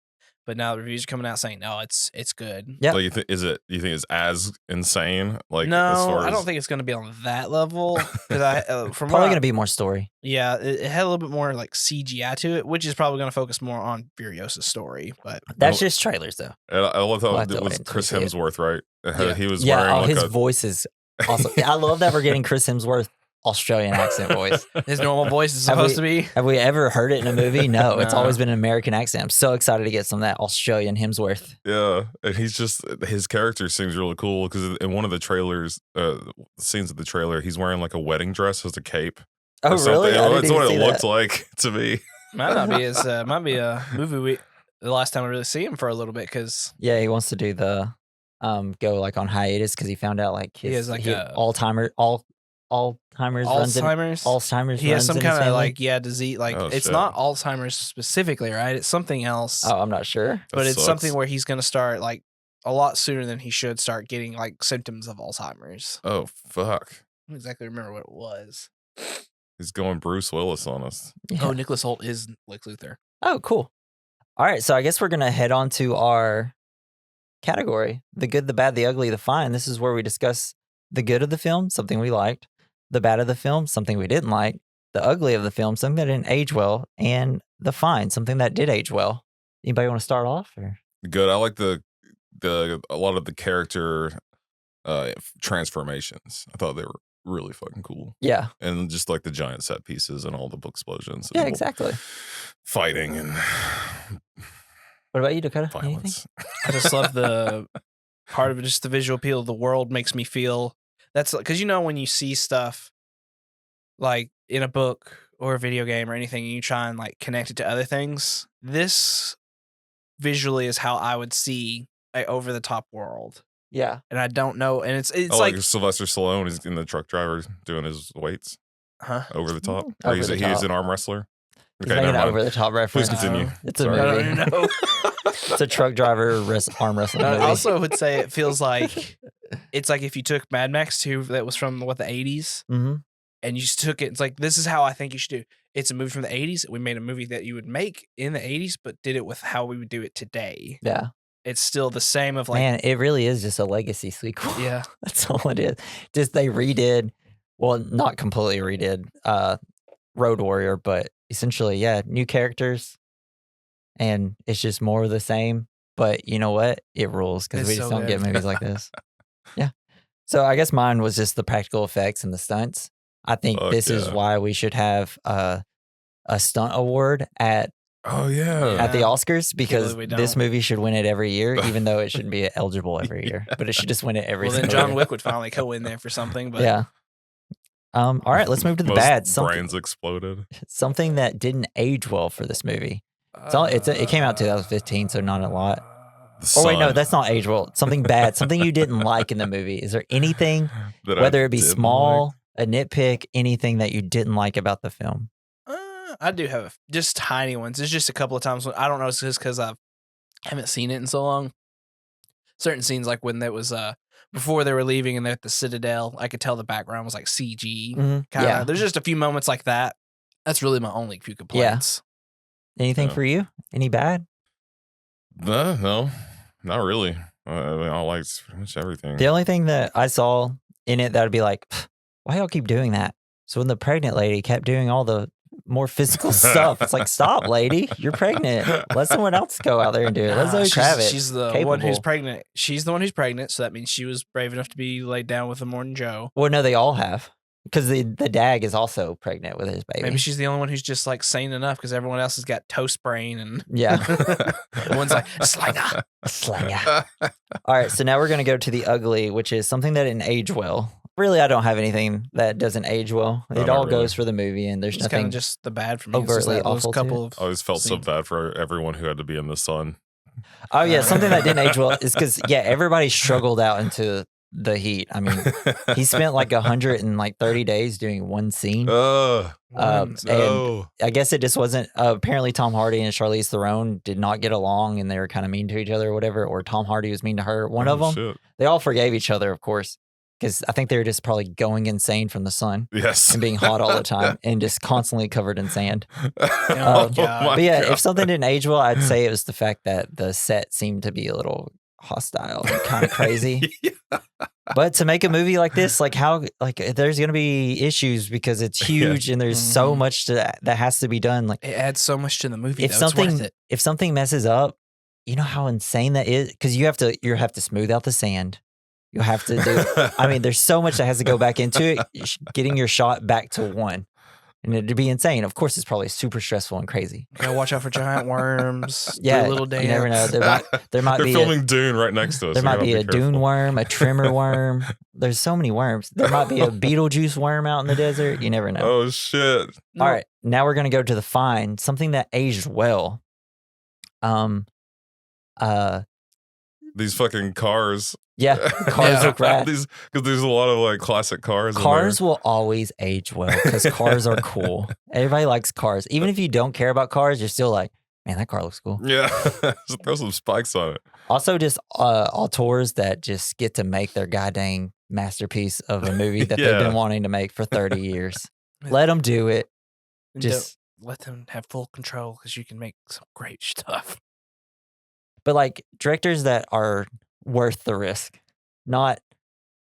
C: but now the reviews are coming out saying no, it's good.
A: Yeah.
B: Like, you think it's as insane? Like,
C: No,
B: as far
C: I
B: as...
C: don't think it's going to be on that level because from
A: Probably
C: what
A: going to be more story.
C: yeah, it had a little bit more like CGI to it, which is probably going to focus more on Furiosa's story. But
A: That's just trailers, though.
B: I love how
A: We'll have to
B: it was
A: wait until
B: Chris
A: we see it.
B: Hemsworth, right?
C: Yeah.
B: He was
A: Yeah,
B: wearing like
A: his
B: a...
A: voice is awesome. I love that we're getting Chris Hemsworth Australian accent voice.
C: his normal voice is
A: Have
C: supposed to be.
A: Have we ever heard it in a movie? No, it's
C: No.
A: always been an American accent. I'm so excited to get some of that Australian Hemsworth.
B: Yeah, and his character seems really cool because in one of the trailers, scenes of the trailer, he's wearing like a wedding dress as a cape.
A: Oh,
B: or something.
A: really? I didn't
B: That's
A: even
B: what
A: see
B: it looked
A: that.
B: like to me.
C: Might be a movie the last time I really see him for a little bit because
A: Yeah, he wants to do the go like on hiatus because he found out like
C: He has, like,
A: Alzheimer's runs in Alzheimer's.
C: he has
A: runs
C: some
A: in his
C: kind of
A: family.
C: like disease. Like
B: Oh,
C: it's
B: shit.
C: not Alzheimer's specifically, right? It's something else.
A: Oh, I'm not sure.
C: but
B: That
C: it's
B: sucks.
C: something where he's going to start like a lot sooner than he should start getting like symptoms of Alzheimer's.
B: Oh fuck,
C: I don't exactly remember what it was.
B: he's going Bruce Willis on us.
A: Yeah.
C: Oh, Nicholas Holt is Lex Luthor.
A: Oh, cool. All right, so I guess we're gonna head on to our category: the good, the bad, the ugly, the fine. This is where we discuss the good of the film, something we liked; the bad of the film, something we didn't like; the ugly of the film, something that didn't age well; and the fine, something that did age well. Anybody want to start off? Or?
B: Good. I like a lot of the character transformations. I thought they were really fucking cool,
A: Yeah,
B: and just like the giant set pieces and all the explosions. And
A: yeah,
B: people
A: exactly.
B: Fighting and
A: What about you, Dakota? Anything?
B: violence.
C: I just love the part of it, just the visual appeal of the world makes me feel that's because when you see stuff like in a book or a video game or anything, and you try and like connect it to other things. This visually is how I would see a over the top world,
A: Yeah,
C: and I don't know, and it's
B: Oh,
C: like
B: Sylvester Stallone is in the truck driver doing his weights
C: huh?
B: over the top.
A: Over
B: He's
A: the
B: he's
A: top.
B: an arm wrestler.
A: he's
B: Okay,
A: making
B: never
A: an
B: mind.
A: over the top reference.
B: Please continue.
A: It's a
B: Sorry.
C: I
A: movie.
C: don't know.
A: It's a truck driver arm wrestling
C: I
A: movie.
C: also would say it feels like it's like if you took Mad Max 2 that was from the 80s
A: Mm-hmm.
C: and you just took it. It's like this is how I think you should do. It's a movie from the 80s. We made a movie that you would make in the 80s, but did it with how we would do it today.
A: Yeah,
C: It's still the same of like
A: man, it really is just a legacy sequel.
C: yeah.
A: That's all it is. Just they redid, well, not completely redid Road Warrior, but essentially, yeah, new characters. And it's just more of the same. But you know what? It rules because
C: It's
A: we just
C: so
A: don't get
C: good.
A: movies like this. Yeah. So I guess mine was just the practical effects and the stunts. I think
B: Fuck
A: this is
B: yeah.
A: why we should have a stunt award at
B: Oh yeah.
A: the
C: Yeah.
A: Oscars because
C: believe we
A: this
C: don't.
A: movie should win it every year, even though it shouldn't be eligible every year. But it should just win it every
C: Well, then
A: single
C: John
A: year.
C: Wick would finally go in there for something. But
A: Yeah. All right, let's move to the
B: Most
A: bad.
B: brains exploded.
A: Something that didn't age well for this movie. It came out 2015, so not a lot.
B: The
A: Oh wait, no,
B: sun
A: that's not age well. Something bad, something you didn't like in the movie. Is there anything,
B: that I
A: whether it be
B: didn't
A: small, a nitpick, anything that you didn't like about the film?
C: I do have just tiny ones. There's just a couple of times when I don't know. It's just because I haven't seen it in so long. Certain scenes, like when that was before they were leaving and they're at the Citadel, I could tell the background was like CG. Kind of.
A: Yeah.
C: There's just a few moments like that. That's really my only few complaints.
A: Anything
B: No.
A: for you? Any bad?
B: No, not really. I mean, I liked pretty much everything.
A: The only thing that I saw in it that would be like, why y'all keep doing that? So when the pregnant lady kept doing all the more physical stuff, it's like, stop, lady, you're pregnant. Let someone else go out there and do it. Let Zoe Kravitz.
C: She's the one who's
A: capable.
C: pregnant. She's the one who's pregnant, so that means she was brave enough to be laid down with the Morning Joe.
A: Well, no, they all have. Because the dag is also pregnant with his baby.
C: Maybe she's the only one who's just like sane enough because everyone else has got toast brain and
A: Yeah.
C: one's like slanger.
A: Slanger. All right, so now we're going to go to the ugly, which is something that didn't age well. Really, I don't have anything that doesn't age well.
B: No,
A: It
B: not
A: all
B: really.
A: goes for the movie, and there's
C: It's kind
A: nothing.
C: of just the bad for me. It's just
A: overtly
C: that those
A: awful to
C: couple
A: it.
C: of
B: I always felt so
C: scenes.
B: bad for everyone who had to be in the sun.
A: Oh yeah, something that didn't age well is because everybody struggled out into the heat. I mean, he spent like 130 days doing one scene.
B: Ugh,
A: And
B: no.
A: I guess it just wasn't. Apparently, Tom Hardy and Charlize Theron did not get along, and they were kind of mean to each other, or whatever. Or Tom Hardy was mean to her. One of them,
B: Shit.
A: they all forgave each other, of course, because I think they were just probably going insane from the sun
B: Yes.
A: and being hot all the time and just constantly covered in sand.
C: Oh, God.
B: my
A: But yeah,
B: God.
A: if something didn't age well, I'd say it was the fact that the set seemed to be a little hostile and kind of crazy.
B: Yeah.
A: But to make a movie like this, like there's going to be issues because it's huge and there's so much that has to be done. Like
C: It adds so much to the movie.
A: if
C: Though. It's worth it.
A: if something messes up, you know how insane that is because you have to smooth out the sand. You have to do. I mean, there's so much that has to go back into it. Getting your shot back to one, and it'd be insane. Of course, it's probably super stressful and crazy.
C: You gotta watch out for giant worms.
A: Yeah,
C: do a little dance.
A: you never know. There might
B: They're
A: be
B: filming Dune right next to us.
A: there
B: so
A: might
B: we
A: be
B: gotta
A: a dune
B: careful.
A: worm, a trimmer worm. There's so many worms. There might be a Beetlejuice worm out in the desert. You never know.
B: Oh shit!
C: No,
A: All right, now we're gonna go to the find something that aged well.
B: These fucking cars.
A: Yeah, cars
C: Yeah.
A: look rad.
B: Because there's a lot of like classic cars. in
A: Cars
B: there.
A: will always age well because cars are cool. Everybody likes cars. Even if you don't care about cars, you're still like, man, that car looks cool.
B: Yeah, just throw some spikes on it.
A: Also, just auteurs that just get to make their goddamn masterpiece of a movie that they've
B: Yeah.
A: been wanting to make for 30 years. Let them do it.
C: and
A: Just,
C: don't let them have full control because you can make some great stuff.
A: but like directors that are worth the risk, not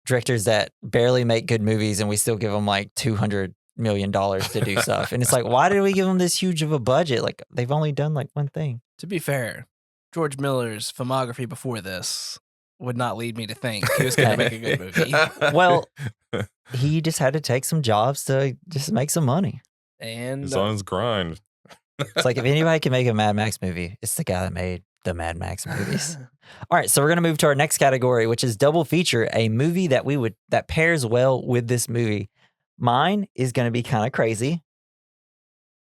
A: directors that barely make good movies and we still give them like $200 million to do stuff. And it's like, why did we give them this huge of a budget? Like they've only done like one thing.
C: To be fair, George Miller's filmography before this would not lead me to think he was going to make a good movie.
A: Well, he just had to take some jobs to just make some money.
C: And
B: He's on his grind.
A: It's like if anybody can make a Mad Max movie, it's the guy that made the Mad Max movies. All right, so we're gonna move to our next category, which is double feature, a movie that pairs well with this movie. Mine is gonna be kind of crazy,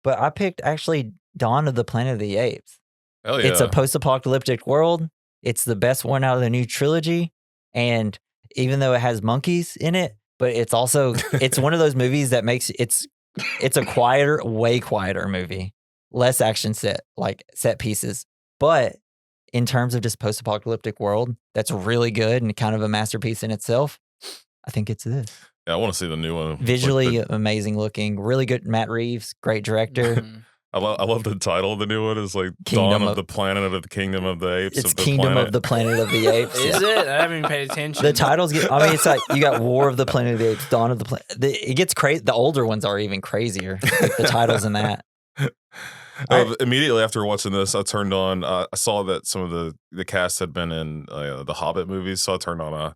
A: but I picked actually Dawn of the Planet of the Apes.
B: Hell yeah.
A: It's a post-apocalyptic world. It's the best one out of the new trilogy, and even though it has monkeys in it, but it's also it's one of those movies that makes it's a quieter, way quieter movie, less action set pieces, but in terms of just post-apocalyptic world, that's really good and kind of a masterpiece in itself. I think it's this.
B: Yeah, I want to see the new one.
A: Visually
B: Like
A: amazing looking, really good. Matt Reeves, great director.
C: Mhm.
B: I love the title of the new one. Is like
A: Kingdom
B: Dawn of
A: of-
B: the Planet of the Kingdom of the Apes.
A: It's
B: of the
A: Kingdom
B: planet.
A: of the Planet of the Apes.
C: Is it? I haven't even paid attention.
A: The titles get. I mean, it's like you got War of the Planet of the Apes, Dawn of the Planet. It gets crazy. The older ones are even crazier. Like the titles in that.
B: Immediately after watching this, I turned on. I saw that some of the cast had been in the Hobbit movies, so I turned on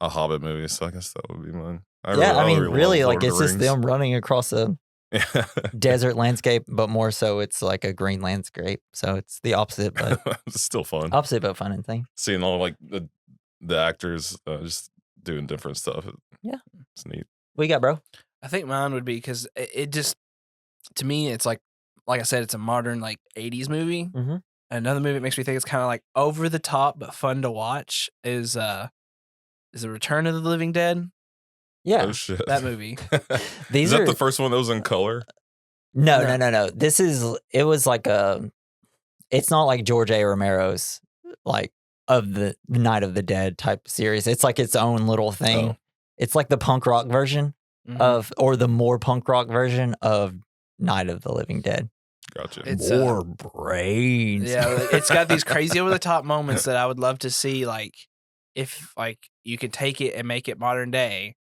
B: a Hobbit movie. So I guess that would be mine.
A: I mean, really,
B: love
A: like
B: Lord of
A: it's
B: the
A: just
B: Rings.
A: them running across a
B: Yeah.
A: desert landscape, but more so it's like a green landscape. So it's the opposite, but
B: It's still fun
A: opposite but fun and thing.
B: seeing all like the actors just doing different stuff.
A: Yeah.
B: It's neat.
A: What you got, bro?
C: I think mine would be because it just, to me, it's like I said, it's a modern like 80s movie.
A: Mhm.
C: Another movie that makes me think it's kind of like over the top but fun to watch is The Return of the Living Dead.
A: Yeah.
B: Oh shit.
C: That movie.
A: These
B: Is that
A: are
B: the first one that was in color?
A: no. It was like it's not like George A. Romero's like of the Night of the Dead type series. It's like its own little thing.
B: Oh.
A: It's like the punk rock version
C: Mhm.
A: or the more punk rock version of Night of the Living Dead.
B: Gotcha.
C: It's,
A: More brains.
C: Yeah, it's got these crazy over the top moments that I would love to see. Like, if like you could take it and make it modern day,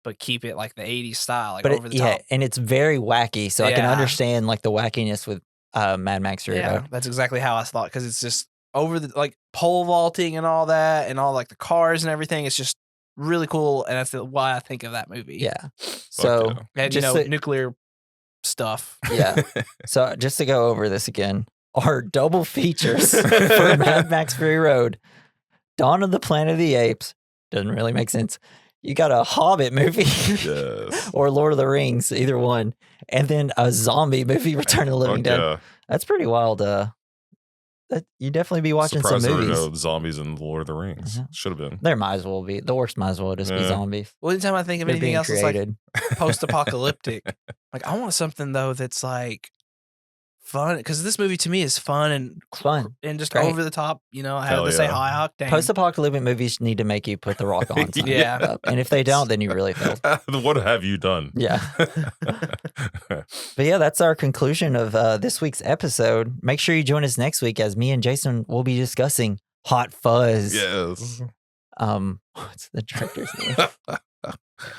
C: but keep it like the 80s style, like
A: but
C: over the top.
A: and it's very wacky. So I can
C: Yeah.
A: understand like the wackiness with Mad Max Fury
C: Yeah,
A: Road.
C: that's exactly how I thought because it's just over the like pole vaulting and all that, and all like the cars and everything. It's just really cool, and that's why I think of that movie.
A: Yeah. So
B: yeah.
C: and
A: just
C: nuclear stuff.
A: yeah. So just to go over this again, our double features for Mad Max Fury Road, Dawn of the Planet of the Apes, doesn't really make sense. You got a Hobbit movie
B: Yes.
A: or Lord of the Rings, either one, and then a zombie movie, Return of the Living
B: Fuck
A: Dead.
B: yeah.
A: That's pretty wild. You definitely be watching
B: Surprised
A: some
B: there were
A: movies.
B: no zombies in Lord of the Rings.
A: Mhm.
B: Should have been.
A: There might as well be. The worst might as well just be
B: Yeah.
A: zombies.
C: Well, anytime I think of
A: They're
C: anything
A: being
C: else, it's like
A: created.
C: post-apocalyptic. Like I want something though that's like fun because this movie to me is fun and
A: Fun.
C: and just
A: Great.
C: over the top. You know, how
B: Hell
C: to say
B: yeah.
C: high octane.
A: Post-apocalyptic movies need to make you put The Rock on. Son.
C: Yeah.
A: And if they don't, then you really failed.
B: What have you done?
A: Yeah. But yeah, that's our conclusion of this week's episode. Make sure you join us next week as me and Jason will be discussing Hot Fuzz.
B: Yes.
A: What's the director's name?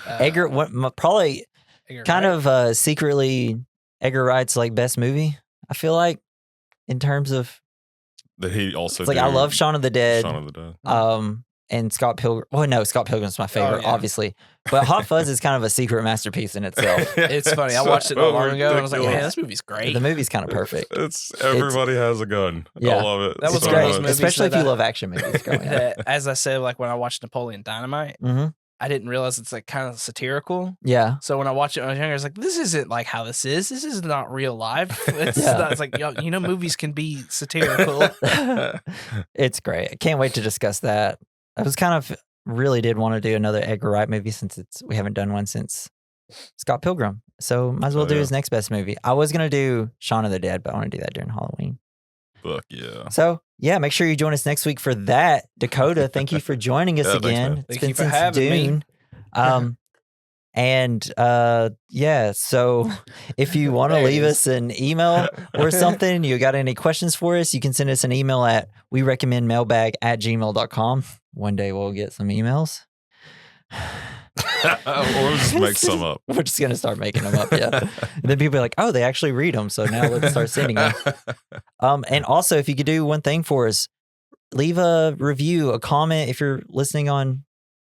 A: Edgar, probably
C: Edgar
A: kind
C: Wright.
A: of secretly Edgar Wright's like best movie. I feel like in terms of
B: That he also
A: it's like I
B: did
A: love Shaun of the Dead.
B: Shaun of the Dead.
A: And Scott Pilgrim. Well, no, Scott Pilgrim's my favorite,
C: yeah.
A: obviously. But Hot Fuzz is kind of a secret masterpiece in itself.
C: It's funny. I watched it not long ago and I was like,
B: ridiculous.
C: man, this movie's great.
A: The movie's kind of perfect.
B: It's everybody has a gun.
A: Yeah.
B: I love it.
C: That was
A: It's
C: one of
A: great,
C: those movies
A: especially if you
C: that-
A: love action movies. Growing up.
C: As I said, like when I watched Napoleon Dynamite,
A: hmm
C: I didn't realize it's like kind of satirical.
A: Yeah,
C: So when I watched it when I was younger, I was like, this isn't like how this is. This is not real life. It's,
A: Yeah.
C: not, it's like, you know, movies can be satirical.
A: it's great. I can't wait to discuss that. I was kind of really did want to do another Edgar Wright movie since we haven't done one since Scott Pilgrim. So might as well
B: Oh,
A: do
B: yeah.
A: his next best movie. I was gonna do Shaun of the Dead, but I want to do that during Halloween.
B: Fuck yeah.
A: So yeah, make sure you join us next week for that. Dakota, thank you for joining us
B: Yeah, thanks,
A: again.
B: man.
A: It's
C: Thank
A: been
C: you for
A: since
C: having me.
A: Dune. Yeah, so if you want to
C: There it
A: leave
C: is.
A: us an email or something, you got any questions for us, you can send us an email at werecommendmailbag@gmail.com. One day we'll get some emails.
B: Or we'll just make some up.
A: We're just going to start making them up, yeah. And then people are like, oh, they actually read them, so now let's start sending them. And also, if you could do one thing for us, leave a review, a comment if you're listening on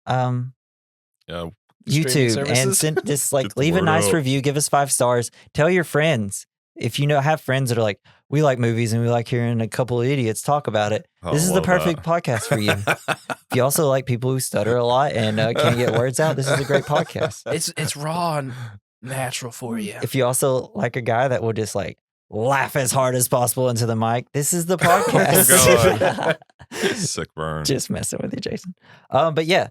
B: Yeah.
A: YouTube,
C: Streaming
A: and
C: services.
A: send just
B: Get
A: like
B: the
A: leave a
B: word
A: nice
B: out.
A: review, give us 5 stars, tell your friends. If you have friends that are like, we like movies and we like hearing a couple of idiots talk about it,
B: I
A: this is the
B: love
A: perfect
B: that.
A: podcast for you. If you also like people who stutter a lot and can't get words out, this is a great podcast.
C: It's raw and natural for you.
A: If you also like a guy that will just like laugh as hard as possible into the mic, this is the podcast.
B: God. Sick burn.
A: Just messing with you, Jason. But yeah.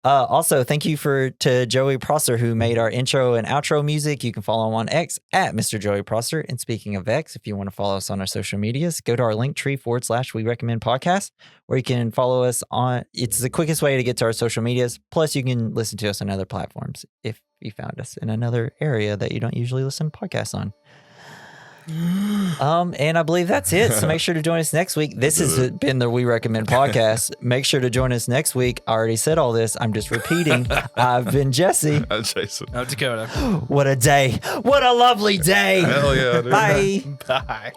A: Also, thank you to Joey Prosser, who made our intro and outro music. You can follow him on X at Mr. Joey Prosser. And speaking of X, if you want to follow us on our social medias, go to our Linktree / We Recommend Podcast, where you can follow us on. It's the quickest way to get to our social medias. Plus, you can listen to us on other platforms if you found us in another area that you don't usually listen to podcasts on. And I believe that's it. So make sure to join us next week. This has been the We Recommend Podcast. Make sure to join us next week. I already said all this. I'm just repeating. I've been Jesse.
B: Jason.
C: Oh, Dakota.
A: What a day. What a lovely day.
B: Hell yeah, dude.
A: Bye.
C: Bye.